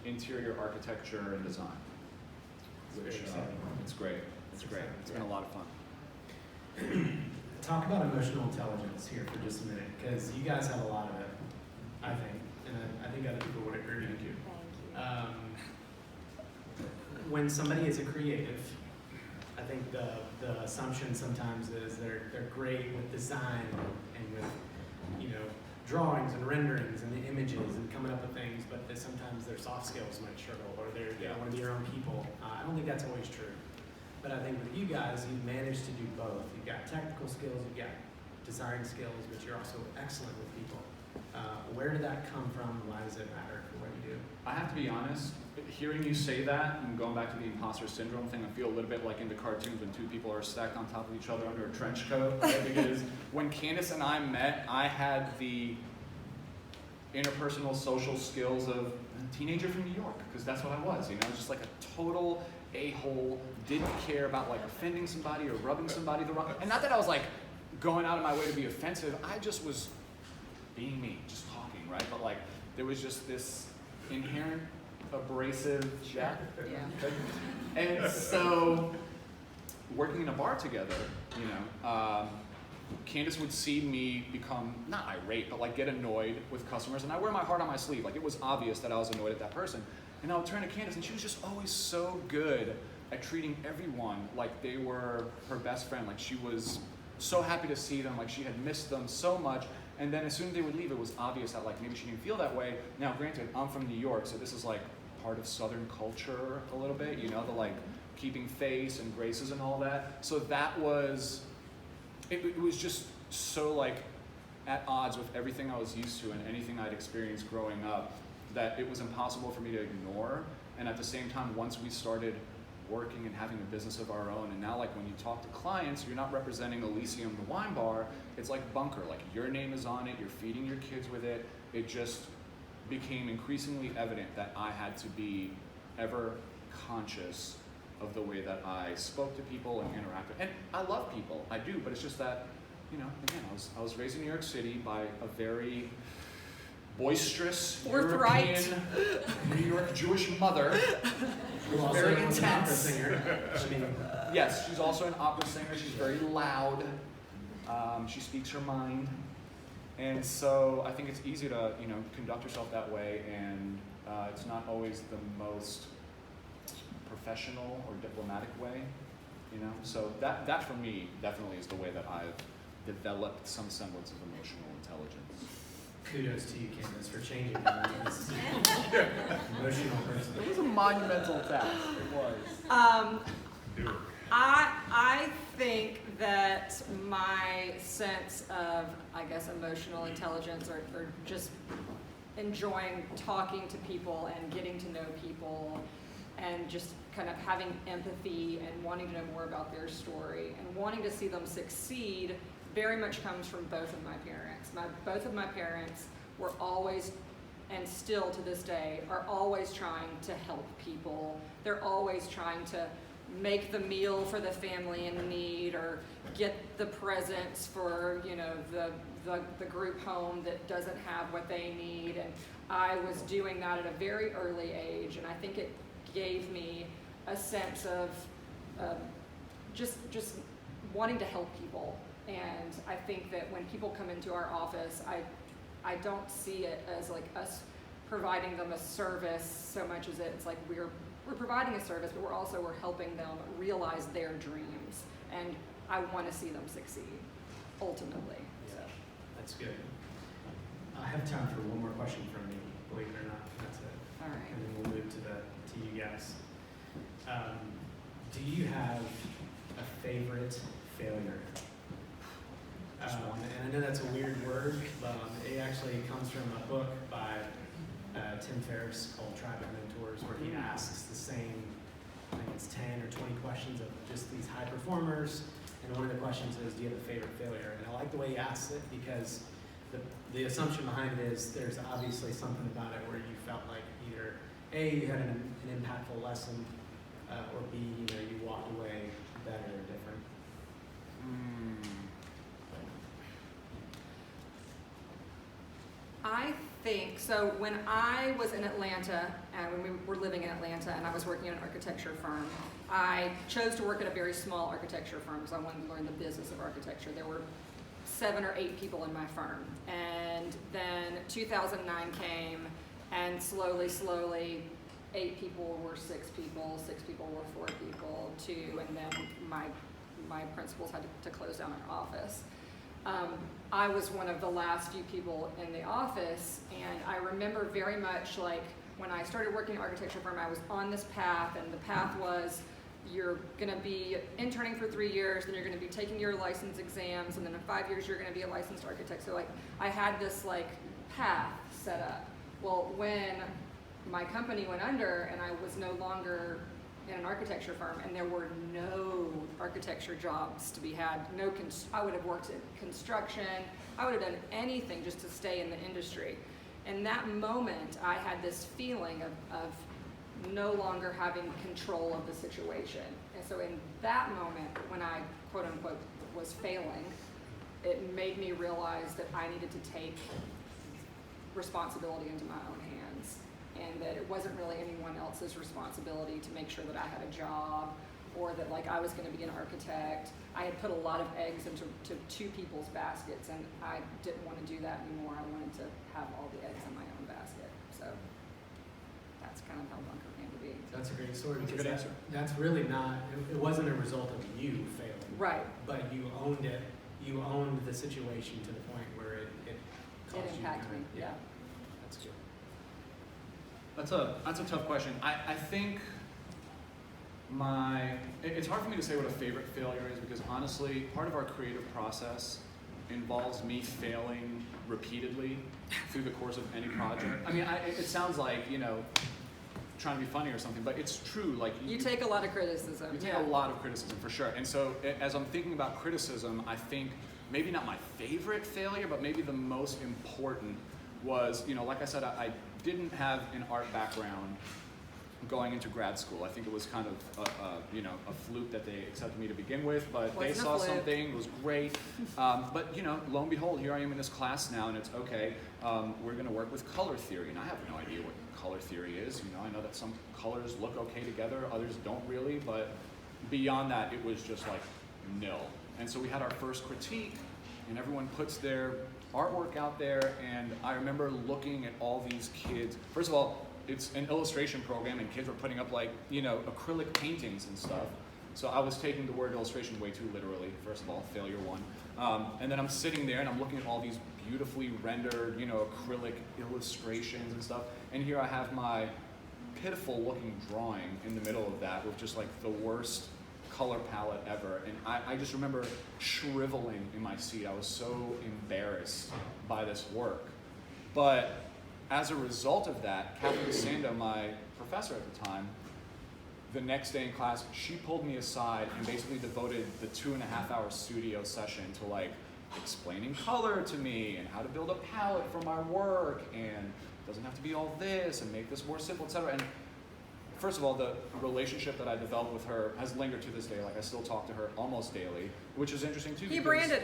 interior architecture and design. It's very Which, exciting. it's great. It's great. It's been a lot of fun. Talk about emotional intelligence here for just a minute, because you guys have a lot of it, I think, and I think other people would agree with you. When somebody is a creative, I think the assumption sometimes is they're great with design and with, you know, drawings and renderings and the images and coming up with things, but that sometimes their soft skills might struggle, or they don't want to be their own people. I don't think that's always true. But I think with you guys, you've managed to do both. You've got technical skills, you've got design skills, but you're also excellent with people. Where did that come from? Why does it matter for what you do? I have to be honest, hearing you say that and going back to the imposter syndrome thing, I feel a little bit like in the cartoons when two people are stacked on top of each other under a trench coat. Right? Because when Kandace and I met, I had the interpersonal social skills of a teenager from New York, because that's what I was, you know, just like a total a-hole, didn't care about like offending somebody or rubbing somebody the wrong, and not that I was like going out of my way to be offensive, I just was being me, just talking, right? But like, there was just this inherent abrasive, yeah. And so, working in a bar together, you know, Kandace would see me become, not irate, but like get annoyed with customers, and I wear my heart on my sleeve. Like, it was obvious that I was annoyed at that person. And I would turn to Kandace, and she was just always so good at treating everyone like they were her best friend. Like, she was so happy to see them, like she had missed them so much. And then as soon as they would leave, it was obvious that like maybe she didn't feel that way. Now, granted, I'm from New York, so this is like part of Southern culture a little bit, you know, the like keeping face and graces and all that. So that was, it was just so like at odds with everything I was used to and anything I'd experienced growing up, that it was impossible for me to ignore. And at the same time, once we started working and having a business of our own, and now like when you talk to clients, you're not representing Elysium, the wine bar, it's like Bunker, like your name is on it, you're feeding your kids with it. It just became increasingly evident that I had to be ever conscious of the way that I spoke to people and interacted. And I love people, I do, but it's just that, you know, again, I was raised in New York City by a very boisterous Forthright European New York Jewish mother. Who also Very was an opera intense. singer. I mean, Yes, she's also an opera singer. She's very loud. She speaks her mind. And so I think it's easy to, you know, conduct yourself that way, and it's not always the most professional or diplomatic way, you know? So that for me definitely is the way that I've developed some semblance of emotional intelligence. kudos to you, Candace, for changing this emotional person. It was a monumental task. It was. I think that my sense of, I guess, emotional intelligence or just enjoying talking to people and getting to know people and just kind of having empathy and wanting to know more about their story and wanting to see them succeed very much comes from both of my parents. Both of my parents were always, and still to this day, are always trying to help people. They're always trying to make the meal for the family in need or get the presents for, you know, the group home that doesn't have what they need. And I was doing that at a very early age, and I think it gave me a sense of just wanting to help people. And I think that when people come into our office, I don't see it as like us providing them a service so much as it's like we're providing a service, but we're helping them realize their dreams. And I want to see them succeed, ultimately. Yeah, that's good. I have time for one more question from me, believe it or not. That's it. All right. And then we'll move to you guys. Do you have a favorite failure? And I know that's a weird word, but it actually comes from a book by Tim Ferriss called Tribe of Mentors, where he asks the same, I think it's 10 or 20 questions of just these high performers. And one of the questions is, do you have a favorite failure? And I like the way he asks it because the assumption behind it is there's obviously something about it where you felt like either A, you had an impactful lesson, or B, you know, you walked away better or different. I think, so when I was in Atlanta, and when we were living in Atlanta and I was working in an architecture firm, I chose to work at a very small architecture firm because I wanted to learn the business of architecture. There were 7 or 8 people in my firm. And then 2009 came, and slowly, 8 people were 6 people, 6 people were 4 people, 2, and then my principals had to close down our office. I was one of the last few people in the office, and I remember very much like when I started working at an architecture firm, I was on this path, and the path was you're going to be interning for 3 years, then you're going to be taking your license exams, and then in 5 years you're going to be a licensed architect. So like I had this like path set up. Well, when my company went under and I was no longer in an architecture firm and there were no architecture jobs to be had, I would have worked in construction, I would have done anything just to stay in the industry. In that moment, I had this feeling of no longer having control of the situation. And so in that moment, when I, quote unquote, was failing, it made me realize that I needed to take responsibility into my own hands, and that it wasn't really anyone else's responsibility to make sure that I had a job, or that like I was going to be an architect. I had put a lot of eggs into two people's baskets, and I didn't want to do that anymore. I wanted to have all the eggs in my own basket. So that's kind of how Bunker came to be. That's a great story. That's a because good answer. That's really not, it wasn't a result of you failing. Right. But you owned it. You owned the situation to the point where it caused It impacted me. Yeah. That's good. That's a tough question. I think it's hard for me to say what a favorite failure is, because honestly, part of our creative process involves me failing repeatedly through the course of any project. I mean, it sounds like, trying to be funny or something, but it's true. Like You take a lot of criticism. You take a lot of criticism, for sure. And so as I'm thinking about criticism, I think maybe not my favorite failure, but maybe the most important was, like I said, I didn't have an art background going into grad school. I think it was kind of a fluke that they accepted me to begin with, but they saw something, it was great. But lo and behold, here I am in this class now, and it's okay. We're going to work with color theory, and I have no idea what color theory is. I know that some colors look okay together, others don't really, but beyond that, it was just like nil. And so we had our first critique, and everyone puts their artwork out there, and I remember looking at all these kids. First of all, it's an illustration program, and kids were putting up like, acrylic paintings and stuff. So I was taking the word illustration way too literally, first of all, failure one. And then I'm sitting there and I'm looking at all these beautifully rendered, acrylic illustrations and stuff. And here I have my pitiful looking drawing in the middle of that with just like the worst color palette ever. And I just remember shriveling in my seat. I was so embarrassed by this work. But as a result of that, Catherine Sando, my professor at the time, the next day in class, she pulled me aside and basically devoted the 2.5-hour studio session to like explaining color to me and how to build a palette for my work, and it doesn't have to be all this, and make this more simple, etc. And first of all, the relationship that I developed with her has lingered to this day. Like I still talk to her almost daily, which is interesting too. You branded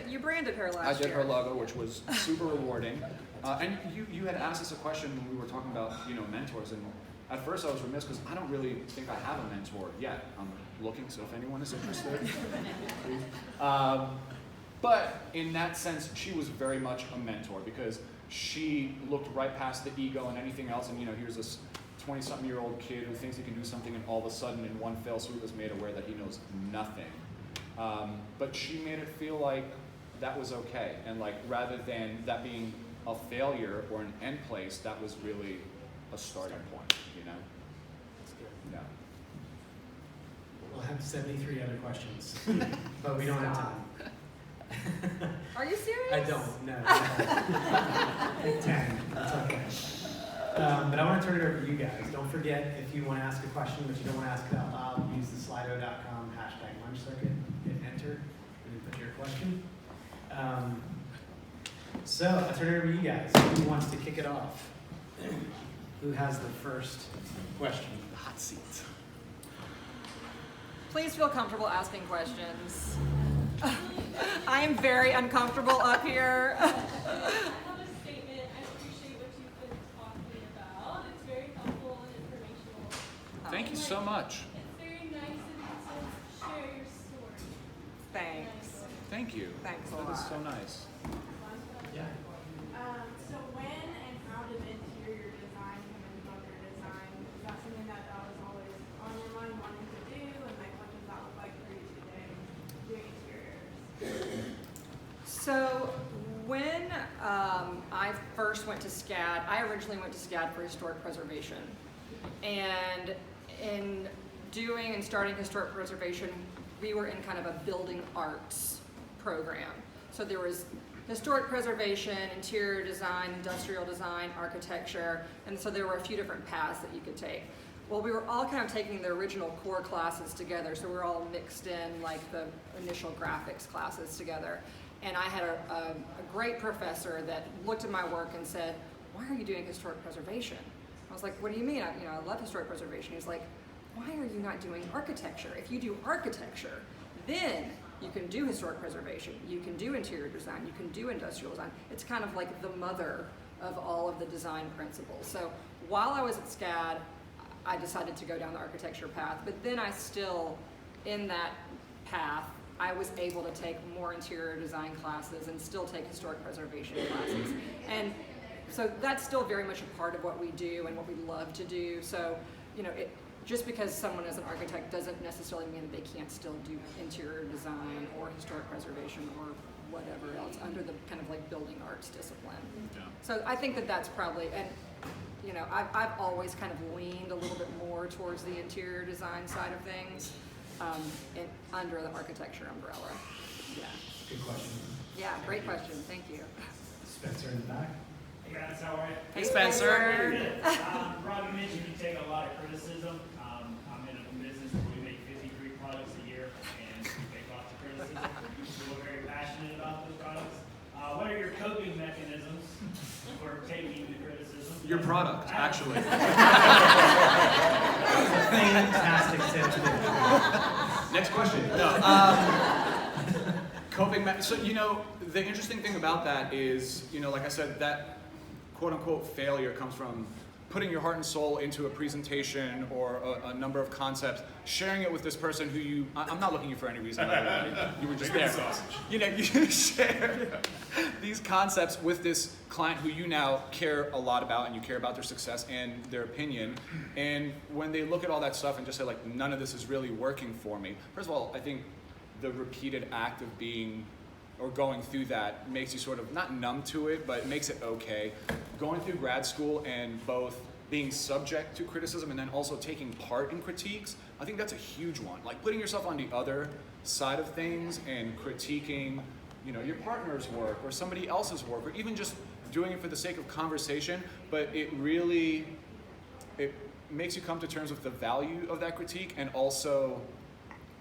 her last year. I did her logo, which was super rewarding. And you had asked us a question when we were talking about mentors, and at first I was remiss because I don't really think I have a mentor yet. I'm looking, so if anyone is interested, please. But in that sense, she was very much a mentor because she looked right past the ego and anything else, and here's this 20-something-year-old kid who thinks he can do something, and all of a sudden in one fell swoop is made aware that he knows nothing. But she made it feel like that was okay, and like rather than that being a failure or an end place, that was really a starting point, That's good. Yeah. We'll have 73 other questions, but we don't have time. Are you serious? I don't, no. Like 10, that's okay. But I want to turn it over to you guys. Don't forget, if you want to ask a question but you don't want to ask it out loud, use the slido.com #lunchcircuit, hit enter, and then put your question. So I'll turn it over to you guys. Who wants to kick it off? Who has the first question? The hot seat. Please feel comfortable asking questions. I am very uncomfortable up here. I have a statement. I appreciate what you've been talking about. It's very helpful and informational. Thank you so much. It's very nice of you to share your story. Thanks. Thank you. Thanks a That is lot. so nice. Yeah. So when and how did interior design come into Bunker Design? Is that something that was always on your mind wanting to do? And like, what does that look like for you today doing interiors? So when I first went to SCAD, I originally went to SCAD for historic preservation. And in doing and starting historic preservation, we were in kind of a building arts program. So there was historic preservation, interior design, industrial design, architecture, and so there were a few different paths that you could take. Well, we were all kind of taking the original core classes together, so we were all mixed in like the initial graphics classes together. And I had a great professor that looked at my work and said, "Why are you doing historic preservation?" I was like, "What do you mean? I love historic preservation." He's like, "Why are you not doing architecture? If you do architecture, then you can do historic preservation, you can do interior design, you can do industrial design." It's kind of like the mother of all of the design principles. So while I was at SCAD, I decided to go down the architecture path, but then I still, in that path, I was able to take more interior design classes and still take historic preservation classes. And so that's still very much a part of what we do and what we love to do. So, just because someone is an architect doesn't necessarily mean that they can't still do interior design or historic preservation or whatever else under the kind of like building arts discipline. Yeah. So I think that that's probably, and I've always kind of leaned a little bit more towards the interior design side of things, under the architecture umbrella. Yeah. Good question. Yeah, great question. Thank you. Spencer in the back. Hey guys, how are you? Hey, Spencer. Good. Rob, you mentioned you take a lot of criticism. I'm in a business where we make 53 products a year, and we take lots of criticism. So we're very passionate about those products. What are your coping mechanisms for taking the criticism? Your product, actually. Fantastic tip. Next question. No. So, the interesting thing about that is, like I said, that quote unquote failure comes from putting your heart and soul into a presentation or a number of concepts, sharing it with this person who I'm not looking at you for any reason. You were just there. You share these concepts with this client who you now care a lot about, and you care about their success and their opinion. And when they look at all that stuff and just say, like, none of this is really working for me. First of all, I think the repeated act of going through that makes you sort of not numb to it, but it makes it okay. Going through grad school and both being subject to criticism and then also taking part in critiques, I think that's a huge one. Like putting yourself on the other side of things and critiquing, your partner's work or somebody else's work, or even just doing it for the sake of conversation, but it makes you come to terms with the value of that critique and also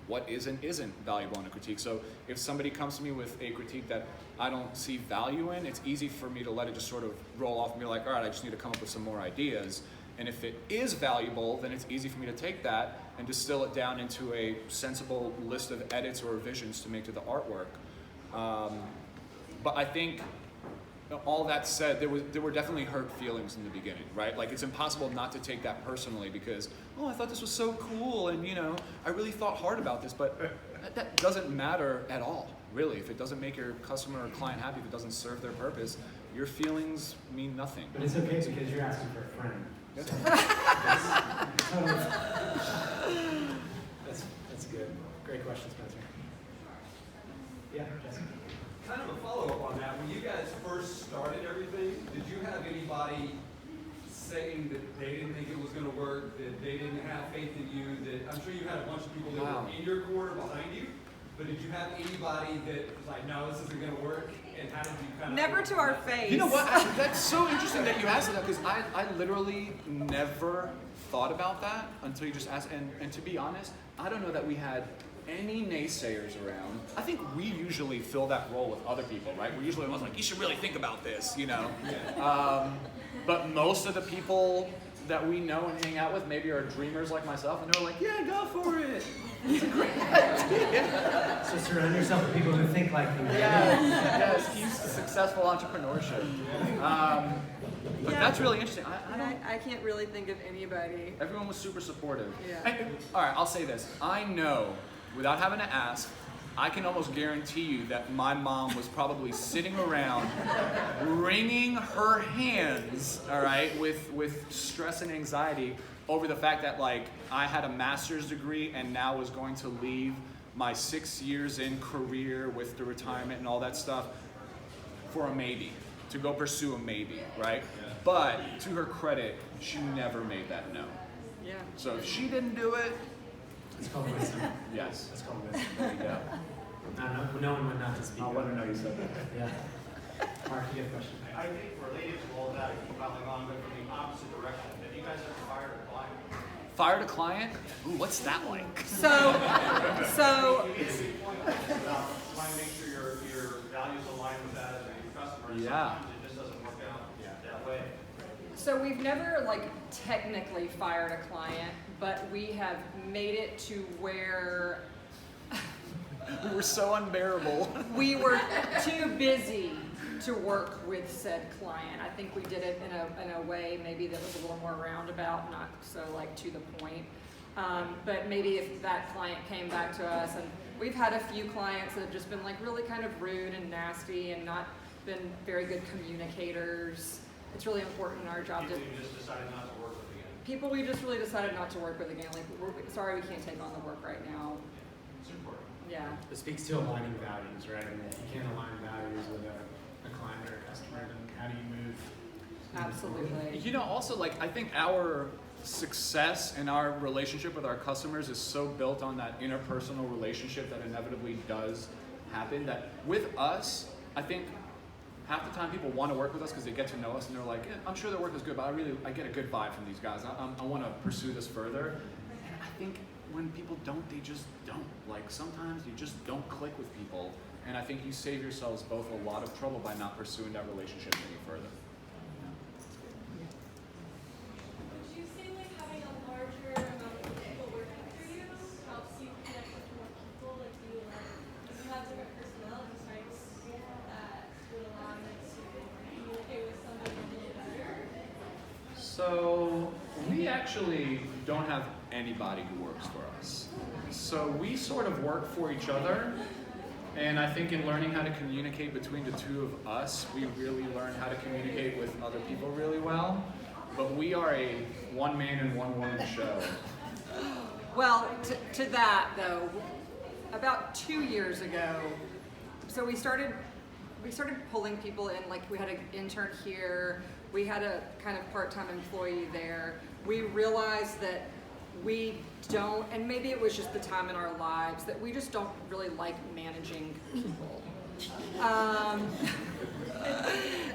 what is and isn't valuable in a critique. So if somebody comes to me with a critique that I don't see value in, it's easy for me to let it just sort of roll off and be like, all right, I just need to come up with some more ideas. And if it is valuable, then it's easy for me to take that and distill it down into a sensible list of edits or revisions to make to the artwork. But I think all that said, there were definitely hurt feelings in the beginning, right? Like it's impossible not to take that personally because, I thought this was so cool and I really thought hard about this, but that doesn't matter at all, really. If it doesn't make your customer or client happy, if it doesn't serve their purpose, your feelings mean nothing. But it's okay because you're asking for a friend. That's That's good. Great question, Spencer. Yeah, Jessica. Kind of a follow-up on that. When you guys first started everything, did you have anybody saying that they didn't think it was going to work, that they didn't have faith in you, that I'm sure you had a bunch of people that were in your corner behind you, but did you have anybody that was like, no, this isn't going to work? And how did you kind of... Never to our face. You know what? That's so interesting that you asked that because I literally never thought about that until you just asked. And to be honest, I don't know that we had any naysayers around. I think we usually fill that role with other people, right? We're usually the ones like, you should really think about this, But most of the people that we know and hang out with maybe are dreamers like myself, and they're like, yeah, go for it. It's a great idea. So surround yourself with people who think like you. Yes, keeps the successful entrepreneurship. But that's really interesting. I can't really think of anybody. Everyone was super supportive. Yeah. All right, I'll say this. I know, without having to ask, I can almost guarantee you that my mom was probably sitting around wringing her hands, all right, with stress and anxiety over the fact that, like, I had a master's degree and now was going to leave my 6 years in career with the retirement and all that stuff for a maybe, to go pursue a maybe, right? But to her credit, she never made that no. Yeah. So if she didn't do it, It's called wisdom. yes. It's called wisdom. There you go. No one would not to speak. I'll let her know you said that. Yeah. Mark, you have a question? I think related to all that, I keep piling on, but from the opposite direction. Have you guys ever fired a client? Fired a client? Ooh, what's that like? So You made a big point about wanting to make sure your values align with that of your customer. And Yeah. sometimes it just doesn't work out that way. So we've never like technically fired a client, but we have made it to where We were so unbearable. we were too busy to work with said client. I think we did it in a way maybe that was a little more roundabout, not so like to the point. But maybe if that client came back to us, and we've had a few clients that have just been like really kind of rude and nasty and not been very good communicators. It's really important in our job to People you just decided not to work with again. people we just really decided not to work with again. Like, sorry, we can't take on the work right now. It's important. Yeah. It speaks to aligning values, right? And if you can't align values with a client or a customer, then how do you move? Absolutely. You know, also, like, I think our success and our relationship with our customers is so built on that interpersonal relationship that inevitably does happen. That with us, I think half the time people want to work with us because they get to know us and they're like, yeah, I'm sure their work is good, but I get a good vibe from these guys. I want to pursue this further. And I think when people don't, they just don't. Like, sometimes you just don't click with people. And I think you save yourselves both a lot of trouble by not pursuing that relationship any further. Would you say like having a larger amount of people working for you helps you connect with more people? Like do you have different personality types that would allow you to communicate with somebody a little better? So we actually don't have anybody who works for us. So we sort of work for each other. And I think in learning how to communicate between the two of us, we really learn how to communicate with other people really well. But we are a one-man and one-woman show. Well, to that though, about 2 years ago, so we started pulling people in. Like, we had an intern here, we had a kind of part-time employee there. We realized that we don't, and maybe it was just the time in our lives, that we just don't really like managing people.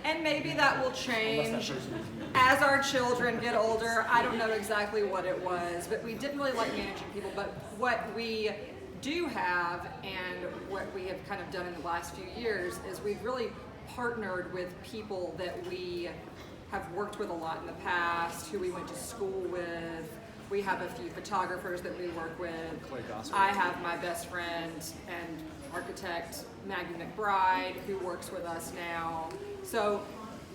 And maybe that will change as our children get older. I don't know exactly what it was, but we didn't really like managing people. But what we do have, and what we have kind of done in the last few years, is we've really partnered with people that we have worked with a lot in the past, who we went to school with. We have a few photographers that we work with. I have my best friend and architect, Maggie McBride, who works with us now. So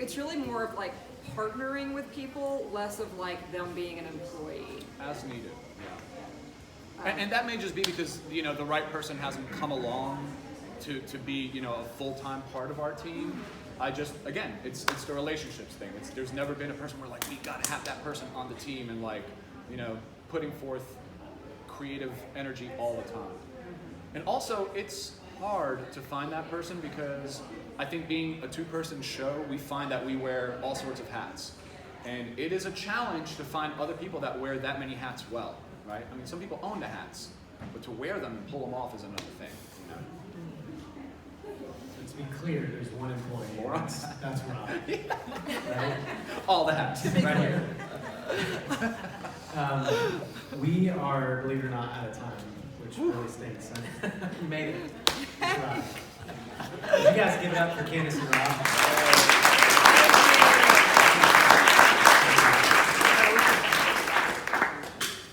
it's really more of like partnering with people, less of like them being an employee. As needed, yeah. And that may just be because, you know, the right person hasn't come along to be, you know, a full-time part of our team. Again, it's the relationships thing. There's never been a person where like, we gotta have that person on the team and like, you know, putting forth creative energy all the time. And also, it's hard to find that person because I think being a two-person show, we find that we wear all sorts of hats. And it is a challenge to find other people that wear that many hats well, right? I mean, some people own the hats, but to wear them and pull them off is another thing, you know? Let's be clear, there's one employee. More on That's Rob. Right? All the hats, right here. We are, believe it or not, out of time, which really stinks. You made it. That's right. You guys give it up for Kandace and Rob.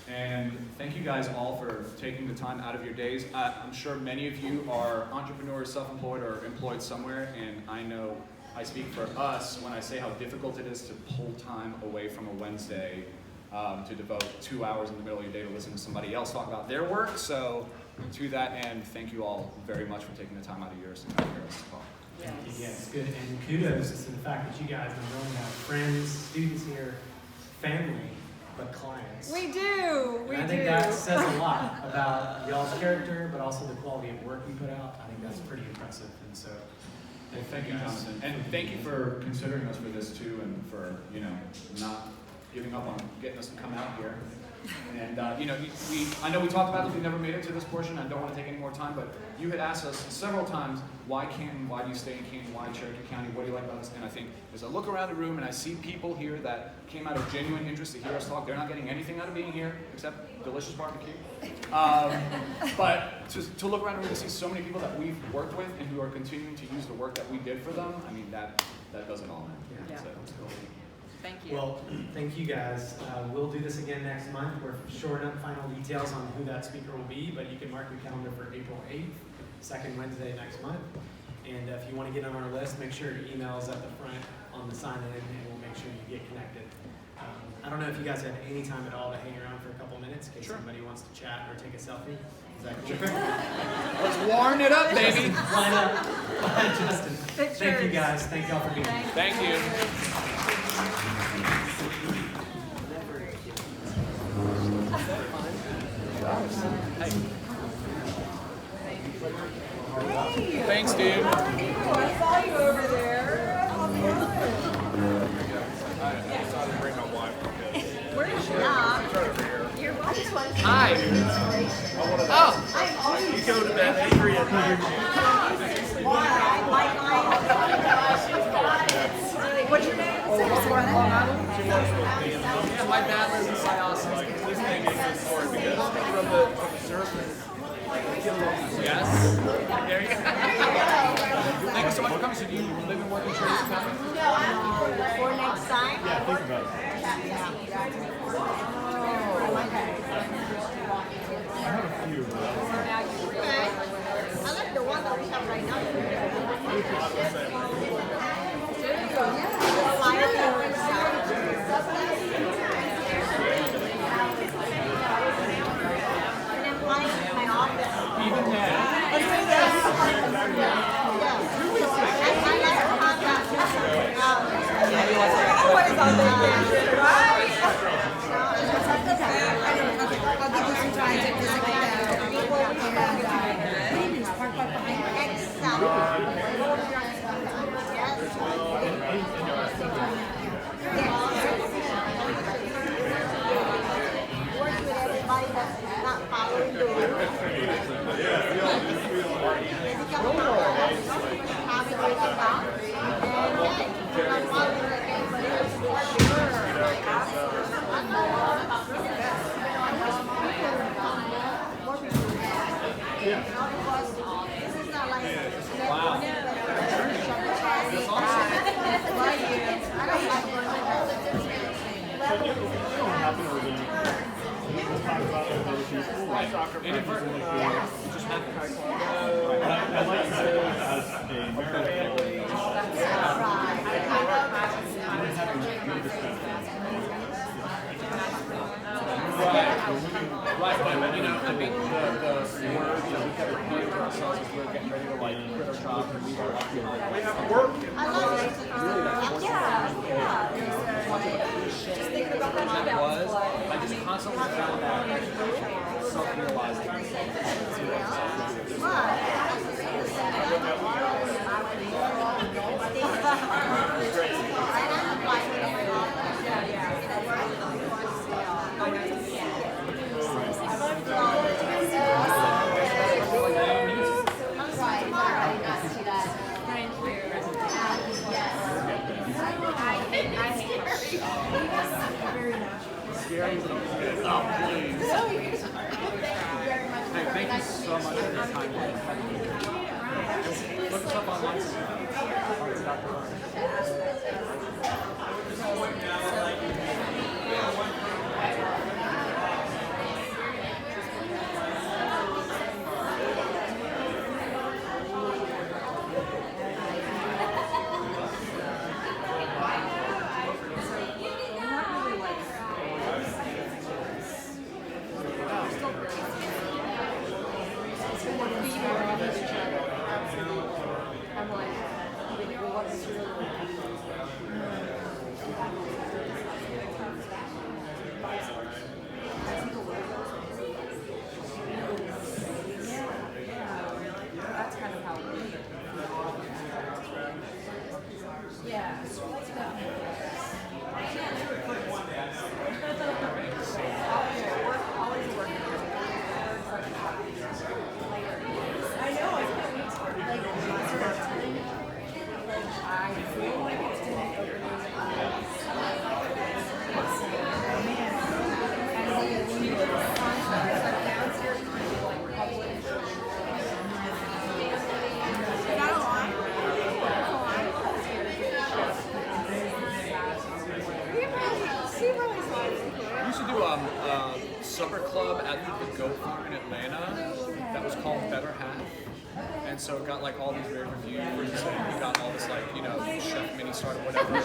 And thank you guys all for taking the time out of your days. I'm sure many of you are entrepreneurs, self-employed, or employed somewhere, and I know I speak for us when I say how difficult it is to pull time away from a Wednesday to devote 2 hours in the middle of your day to listen to somebody else talk about their work. So to that end, thank you all very much for taking the time out of yours to hear us talk. Yes, good. And kudos to the fact that you guys not only have friends, students here, family, but clients. We do. I think that says a lot about y'all's character, but also the quality of work you put out. I think that's pretty impressive. And so, well, thank you, Jonathan, and thank you for considering us for this too, and for, you know, not giving up on getting us to come out here. And I know we talked about this, we never made it to this portion, I don't want to take any more time, but you had asked us several times, why Canton, why do you stay in Canton, why Cherokee County, what do you like about us? And I think as I look around the room and I see people here that came out of genuine interest to hear us talk, they're not getting anything out of being here except delicious barbecue. But to look around the room and see so many people that we've worked with and who are continuing to use the work that we did for them, I mean, that does it all. Yeah. So, Thank you. Well, thank you guys. We'll do this again next month. We're shoring up final details on who that speaker will be, but you can mark your calendar for April 8th, second Wednesday next month. And if you want to get on our list, make sure your email is at the front on the sign-in, and we'll make sure you get connected. I don't know if you guys have any time at all to hang around for a couple minutes in case somebody wants to chat or take a selfie. Is that cool? Let's warm it up, baby. Line up. Justin. Pictures. Thank you guys. Thank y'all for being here. Thank you. Hey. Thanks, dude. How are you? I saw you over there. Where's your Your wife? Hi. Oh. You go to bed angry at night. What's your name? Yeah, my dad lives in Syosset. This thing is for it because from the surface. Yes. There you go. Thank you so much for coming. So do you live and work in Cherokee County? For next time? Yeah, think about it. I have a few. Okay. I like the one that we have right now. Even now. Right, but I think the word, we kept repeating to ourselves as we were getting ready to quit our job and leave our life. We have work. Just thinking about that I just constantly found that self-realizing. Hey, thank you so much for your time. Look us up online. so it got like all these rave reviews, and we got all this like, you know, chef mini start or whatever.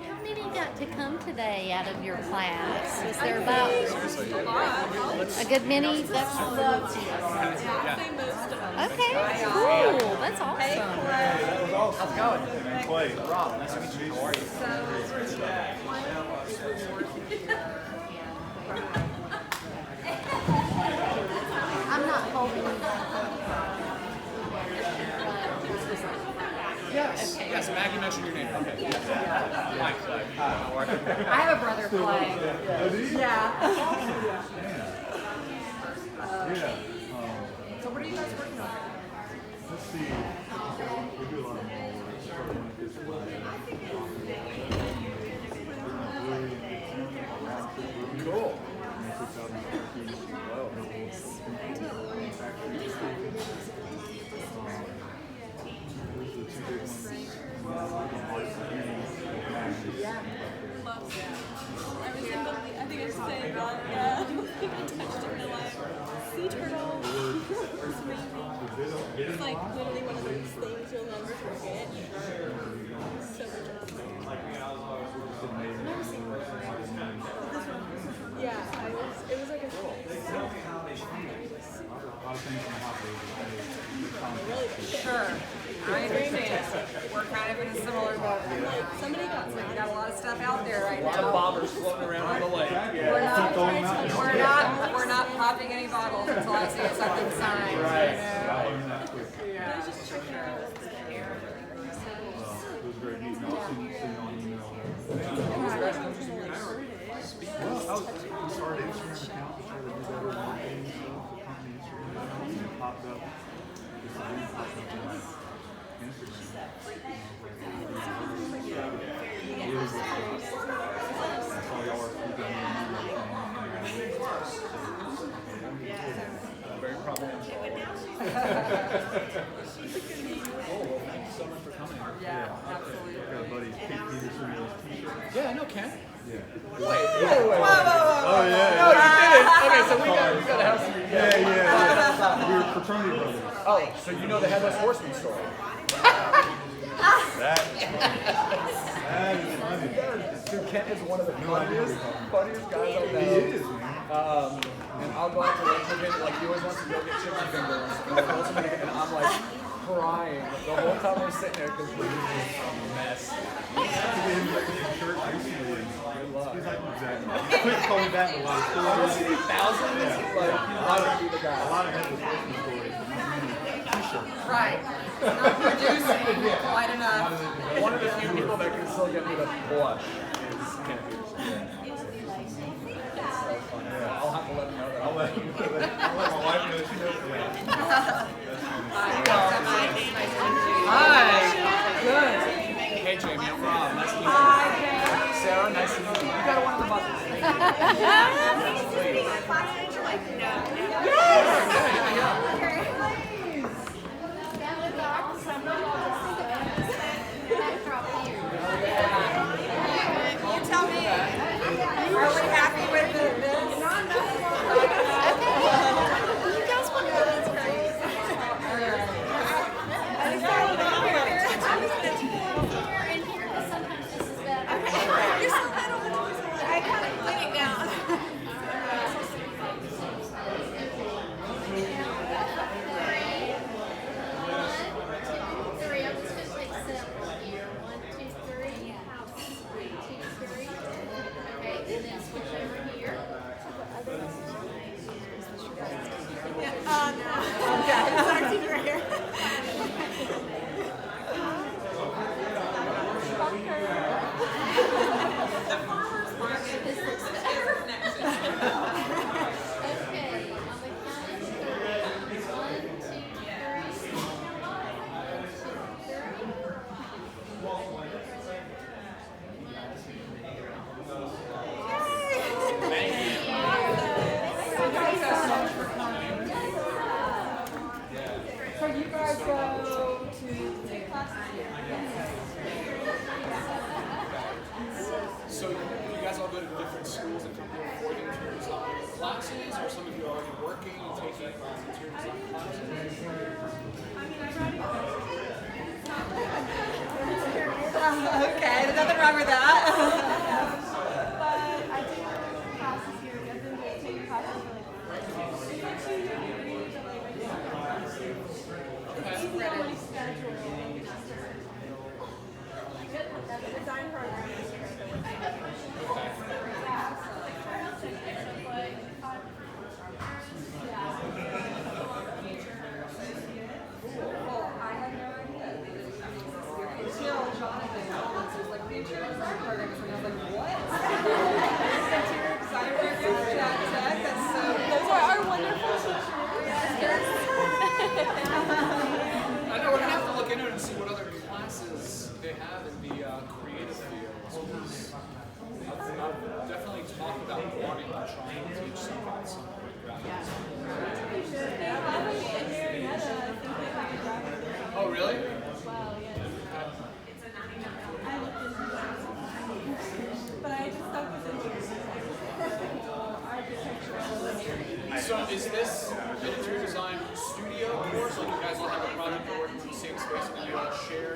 How many got to come today out of your class? Was there about a good many? Okay, cool. That's awesome. How's it going? Clay. Rob, nice to meet you. How are I'm not holding it. Yes. Okay. Yes, Maggie mentioned your name. Okay. Hi, Clay. How are you? I have a brother, Clay. Yeah. So what are you guys working on? Let's see. We do a lot of Cool. I think I should say that, yeah. People touched in real life. Sea turtle. It's amazing. It's like literally one of those things you'll never forget. So much fun. Yeah, it was like a Sure. I understand. We're kind of in a similar boat. Somebody got We got a lot of stuff out there right Lots of now. bobbers floating around on the lake. We're not popping any bottles until I see something signed. Right. Yeah. For sure. It was very neat. I'll send you on email. Well, we started an Instagram account to try to do better marketing stuff for company Instagram accounts, and it popped up. This event popped up on Instagram. Really good stuff. I saw y'all were speaking Very providential. Cool. Well, thank you so much for coming. Yeah, absolutely. I got a buddy, Kate Peterson, with his t-shirt. Yeah, I know Ken. Yeah. Wait. Oh, yeah. No, you didn't. Okay, so we got to have some. Yeah. We were fraternity brothers. Oh, so you know the Headless Horseman story? That is funny. Dude, Ken is one of the funniest guys I know. He is, man. And I'll go out to lunch with him, like he always wants to go get chicken fingers, and I'm like crying the whole time we're sitting there because we're just a mess. Shirt recently. He's like, exactly. Quit calling back a lot of stories. Thousands? Yeah. Like, I would be the guy. A lot of Headless Horseman stories. T-shirts. Right. Not producing quite enough. One of the few people that can still get me to blush is Ken Peterson. Yeah, I'll have to let him know that. I'll let my wife know she knows. Hi. Good. Hey Jamie, I'm Rob. Nice to meet you. Hi, Sarah, nice to meet you. You got one of the buttons. You tell me. Are we happy with this? You guys want to go? I kind of put it down. So you guys all go to different schools and come here for the interior design classes, or some of you are already working and taking interior design classes? Okay, there's nothing wrong with that. But I do classes here. I've been taking classes for like 2 years. It's easy on my schedule. The design program is Well, I had no idea. Until Jonathan was like, the interior design program. And I was like, what? Interior design program at Tech? That's so cool. Those are our wonderful teachers. I know we're gonna have to look into it and see what other classes they have in the creative fields. I've definitely talked about wanting to try and teach some graphics. They have like in Marietta, I think they have a graphic design. Oh, really? As well, yes. I looked into that. But I just stuck with architecture. So is this an interior design studio course? Like you guys all have a project that works in the same space and you all share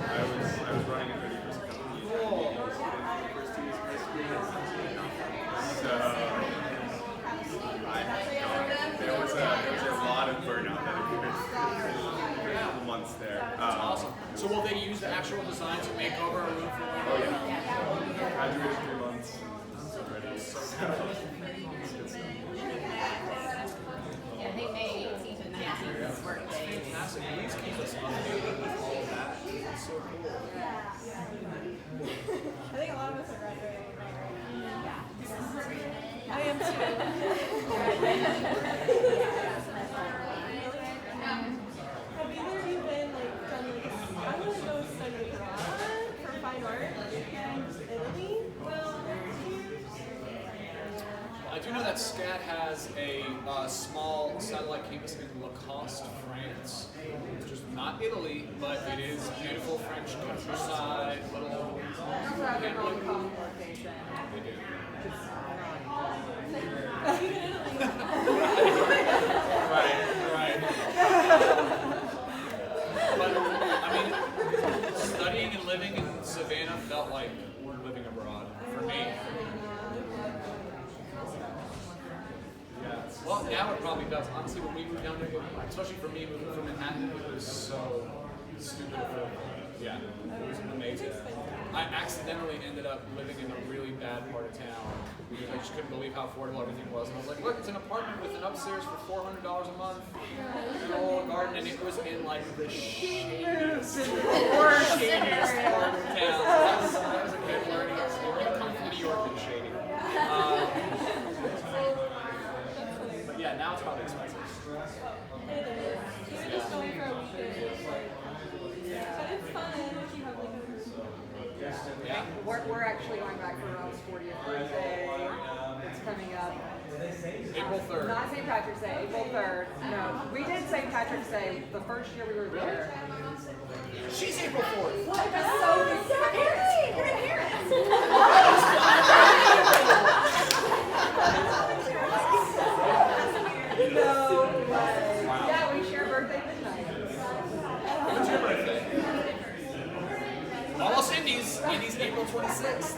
I was running a 30% company. There was a lot of burnout that occurred. A couple months there. That's awesome. So will they use the actual design to make over a room for Oh yeah. Graduated 3 months. Yeah, they may 18 to 19 work days. fantastic. Please keep us updated with all of that. It's so cool. I think a lot of us are graduating right now. Yeah. I am too. Have either of you been like done like I want to go study abroad for fine art in Italy? I do know that SCAD has a small satellite campus in Lacoste, France. It's just not Italy, but it is beautiful French countryside, little hamlet. location. They do. Right. But, I mean, studying and living in Savannah felt like living abroad for me. Well, now it probably does. Honestly, when we moved down here, especially for me moving from Manhattan, it was so stupid. Yeah, it was amazing. I accidentally ended up living in a really bad part of town because I just couldn't believe how affordable everything was. And I was like, look, it's an apartment with an upstairs for $400 a month, an old garden, and it was in like the shadiest part of town. That was a good learning experience. I come from New York and shady. But yeah, now it's probably expensive. It is. Even just going for a weekend. But it's fun if you have like a group. Yeah. We're actually going back for Rob's 40th birthday. It's coming up. April 3rd. Not St. Patrick's Day, April 3rd. No, we did St. Patrick's Day the first year we were there. She's April 4th. What? That's so exciting! You're parents! No way. Wow. Yeah, we share birthday midnight. When's your birthday? Almost Indy's. Indy's April 26th.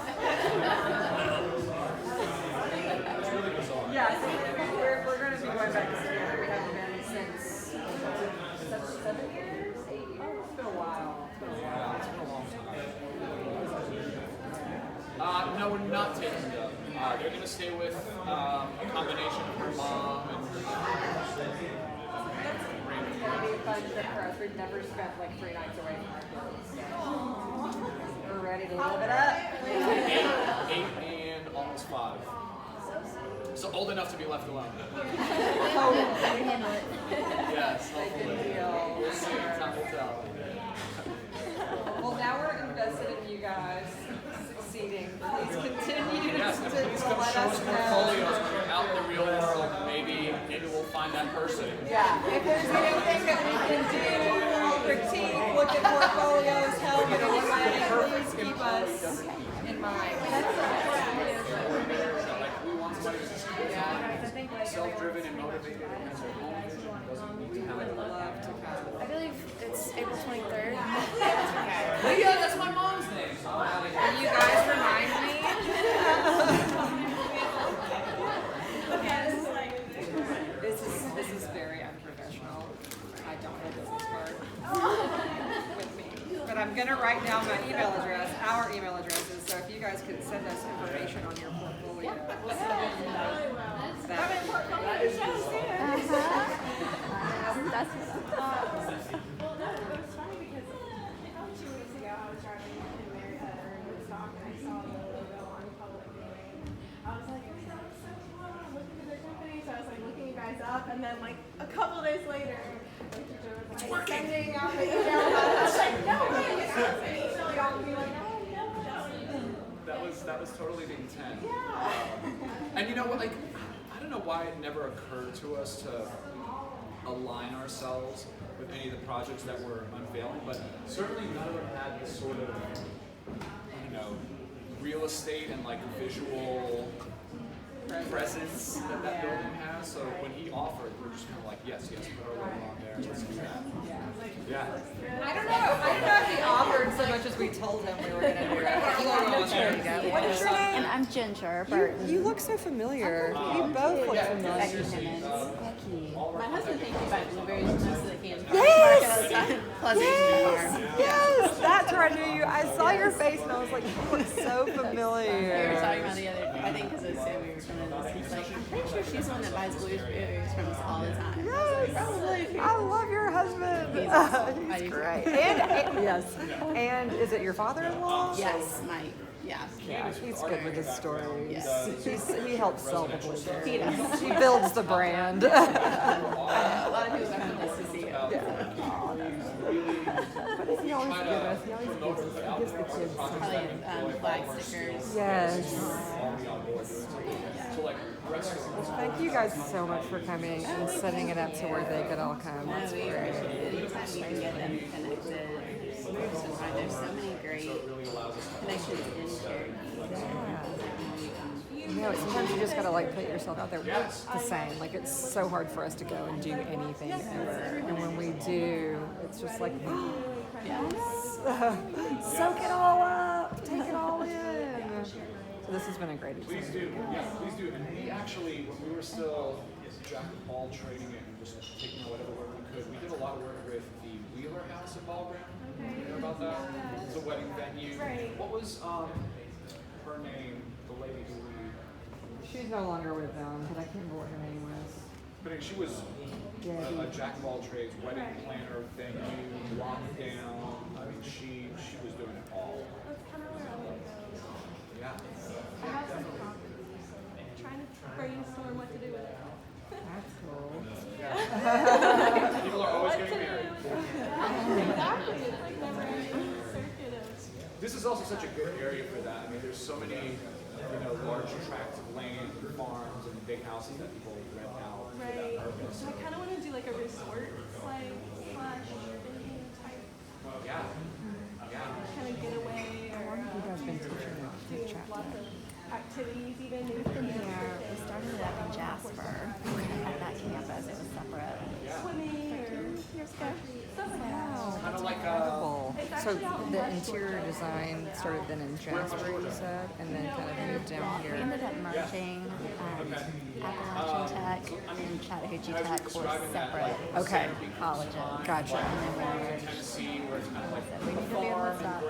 It's really bizarre. Yeah, so we're going to be going back to Savannah. We haven't been since 7 years? 8 years? It's been a while. It's been a while. It's been a long time. No, we're not taking them. They're going to stay with a combination of her mom and It'll be a fun trip for us. We've never spent like 3 nights away from our kids. So we're ready to live it up. 8 and almost 5. So old enough to be left alone. Yes, hopefully. We'll see. Time will tell. Well, now we're invested in you guys succeeding. Please continue Yes, and please come let us know. Portfolios when you're out in the real world, maybe we'll find that person. Yeah, if there's anything that we can do, critique, look at portfolios, help in any way, please keep us in mind. Like we want somebody who's self-driven and motivated and has their own vision and doesn't need to have Would love to come. I believe it's April 23rd. Yeah, that's my mom's name. Will you guys remind me? This is very unprofessional. I don't have a business card with me. But I'm gonna write down my email address, our email addresses, so if you guys could send us information on your portfolio. That is That's Well, no, it was funny because 2 weeks ago I was driving in Woodstock and I saw the logo on public viewing. I was like, oh, that looks so cool. I'm looking at their company, so I was like looking you guys up, and then like a couple days later, my teacher was like sending out the email. I was like, no way, you know, and so y'all would be like, oh, no. That was totally the intent. Yeah. And you know what, like, I don't know why it never occurred to us to align ourselves with any of the projects that we're unveiling, but certainly none of them had this sort of, real estate and like visual presence that building has. So when he offered, we're just kind of like, yes, put our logo on there, let's do that. Yeah. I don't know if he offered so much as we told him we were going to do it. What is your name? And I'm Ginger Burton. You look so familiar. You both look familiar. Becky Simmons. Becky. My husband thinks you buy blueberries most of the candy. Yes, that's where I knew you. I saw your face and I was like, you look so familiar. We were talking about the other day, I think because Sam, we were coming to this, he's like, I'm pretty sure she's the one that buys blueberries from us all the time. Yes, probably. I love your husband. He's awesome. He's great. And yes, and is it your father-in-law? Yes, Mike. Yeah. Yeah, he's good with his stories. Yes. He helps sell the blueberries. He does. He builds the brand. A lot of people come to see it. What does he always give us? He always gives the kids Probably something. flag stickers. Yes. Thank you guys so much for coming and setting it up to where they could all come. No, That's we great. anytime we can get them connected. There's so many great connections in Cherokee. You know, sometimes you just gotta like put yourself out there. We're the same. Like it's so hard for us to go and do anything ever, and when we do, it's just like, soak it all up, take it all in. So this has been a great Please experience. do, please do. And we actually, when we were still jack of all trading it and just taking whatever work we could, we did a lot of work with the Wheeler House in Ballground. You know about that? It's a wedding venue. What was her name? The lady who we. She's no longer with them, but I can't remember what her name was. But she was a jack of all trades, wedding planner, venue, lockdown. I mean, she was doing it all. Yeah. I have some copies. Trying to brainstorm what to do with it. That's cool. People are always getting married. Exactly. It's like never ending circuit of. This is also such a good area for that. I mean, there's so many, large tracts of land and farms and big houses that people rent out for Right. that purpose. So I kind of want to do like a resort, like slash urban type. Yeah. Kind of getaway or You guys been teaching them to do chat lots of activities, even We started it up in Jasper at that campus. It was separate. swimming or stuff like that. Kind of like Incredible. So the interior design started then in Jasper, you said, and then kind of moved down We here. ended up merging Appalachian Tech and Chattahoochee Tech were separate Okay. colleges. Gotcha. And then Tennessee, where it's kind of like we need to be able to stop.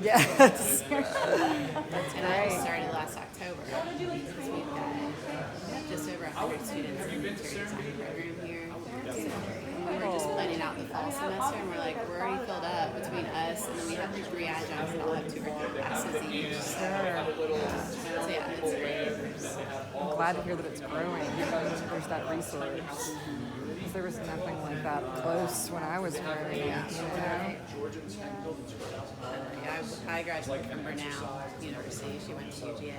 Yes. That's great. And I started last October. Because we've got just over 100 students in the interior design program here. We were just planning out the fall semester, and we're like, we're already filled up between us, and then we have 3 adjuncts that all have 2 or 3 classes each. So yeah, it's great. I'm glad to hear that it's growing. There's that resource. Because there was nothing like that close when I was growing. Yeah. You know? I graduated from Burnell University. She went to UGA.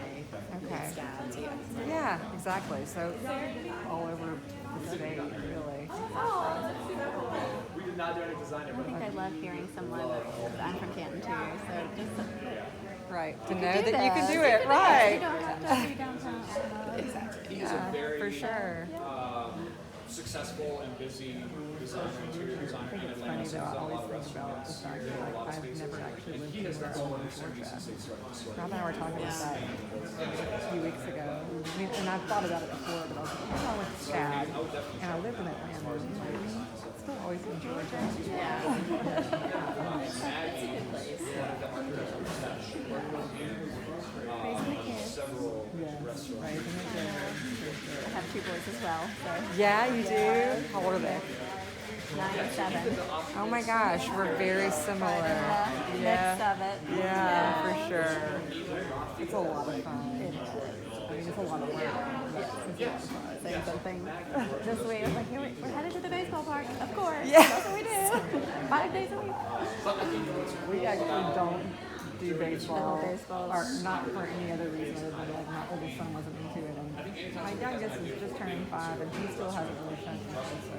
Okay. Scouts, yeah. Yeah, exactly. So all over the state, really. We did not do any design. I think I love hearing some logo. I'm from Canton too, so just right to you know can do that you can this. do You it, can right? You don't have to be downtown. Exactly. He's Yeah, a very for sure. Successful and busy designer, interior designer in Atlanta. So he's done a lot of restaurants, I've never actually and lived he in has done so many Georgia. since they started this Rob and I were talking about that a few weeks ago. I mean, and I've thought about it before, but I was like, I went to SCAD, and I lived in Atlanta. Still always in Georgia. Yeah. It's a good place. Raising the kids. Several Yes, raising the kids. I have 2 boys as well. So. Yeah, you do? How old are they? 9 and 7. Oh my gosh, we're very similar. Mix of it. Yeah, for sure. It's a lot of fun. I mean, it's a lot of work. Yes. Saying something this week. I was like, here we're headed to the baseball park. Of course. Yeah. That's what we do. 5 days a week. We actually don't do baseball, baseball. or not for any other reason other than like my oldest son wasn't into it. And my youngest is just turning 5, and he still hasn't really shown interest.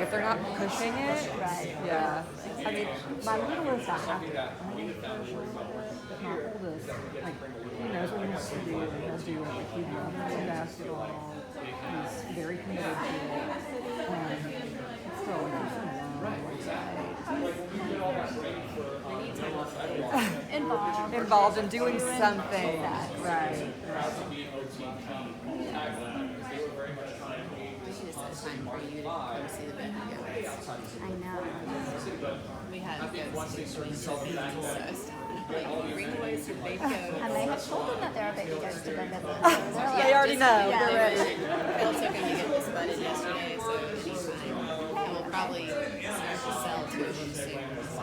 If they're not pushing it, Right. yeah. I mean, my littlest, I have to push a little bit, but my oldest, like, he knows what he wants to do, and he'll do it. Like, he loves basketball. He's very committed to it. It's still like he's in involved in doing something. Right. We should have set a time for you to come see the goats. I know. We had goats so like bring the boys to the baby goats. And they have told them that there are baby goats to bring them. They already know. Yeah, They're ready. Phil took them to get this budded yesterday, so anytime. And we'll probably start to sell 2 of them soon. So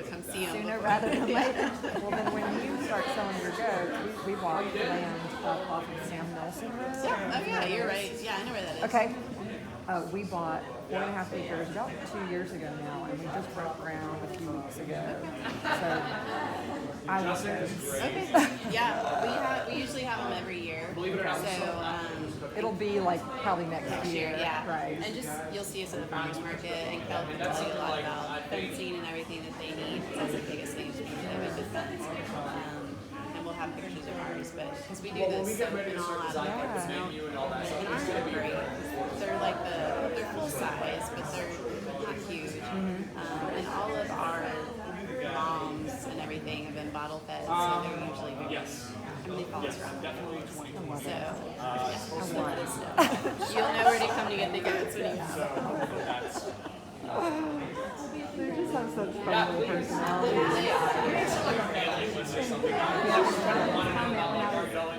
come see them. Sooner rather than later. Well, then when you start selling your goats, we bought land up off of Sam Nelson Road. Yeah, oh yeah, you're right. Yeah, I know where that is. Okay. We bought 4.5 acres about 2 years ago now, and we just broke ground a few weeks ago. So I was Okay. Yeah, we usually have them every year. So it'll be like probably next year. Yeah. Right. And just you'll see us at the farmers market, and Kel can tell you a lot about fencing and everything that they need. That's the biggest thing is with fence. And we'll have pictures of ours, but because we do this soap and all out of and ours are great. They're like they're full size, but they're not huge. And all of our moms and everything have been bottle fed, so they're usually very. I mean, they fall strong. So, you'll know where to come to get the goats when you have them. They just have such fun little personalities.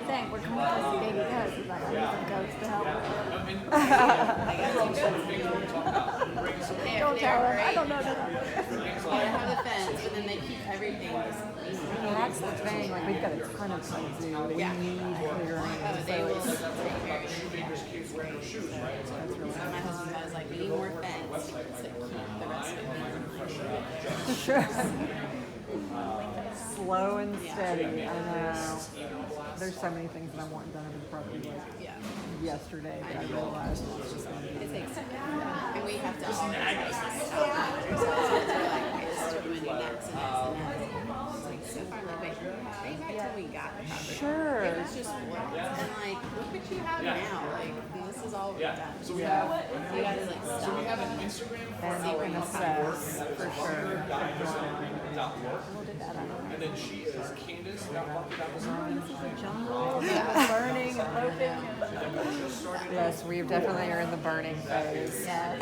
Saying we're coming to see baby goats. He's like, I need some goats to help. Don't tell her. I don't know that. They have the fence, but then they keep everything just That's the thing. Like we've got a ton of time to do. We need clearing. Oh, they will take care of you. So my husband was like, we need more fence to keep the rest of it. Sure. Slow and steady. I know. There's so many things that I want done in the property like yesterday that I realized it's just going to be. It takes time. And we have to always like, this is what we do next and next and next. It's like so far like, wait, right back till we got the property. Sure. It was just work. And like, look what you have now. Like, this is all we've done. So we have, you gotta like stop. so we have an Instagram And for you can assess for sure. We'll do that. And then she is Candace. Burning and open. Yes, we definitely are in the burning phase. Yes,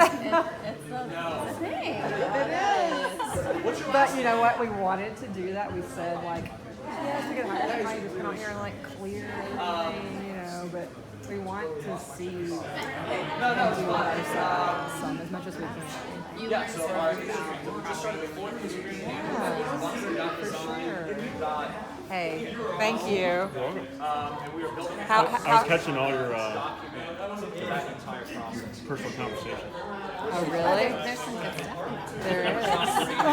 it's a thing. It is. But you know what? We wanted to do that. We said like, yes, we could hire somebody to come out here and like clear everything, you know, but we want to see and do it ourselves as much as we can. Yeah, so we just started the Floyd Instagram. For sure. Hey, Yay. Thank you. You're welcome. And we are building a How- house I was catching all your document that entire process. personal conversation. Oh, really? There's some good stuff in that. There is.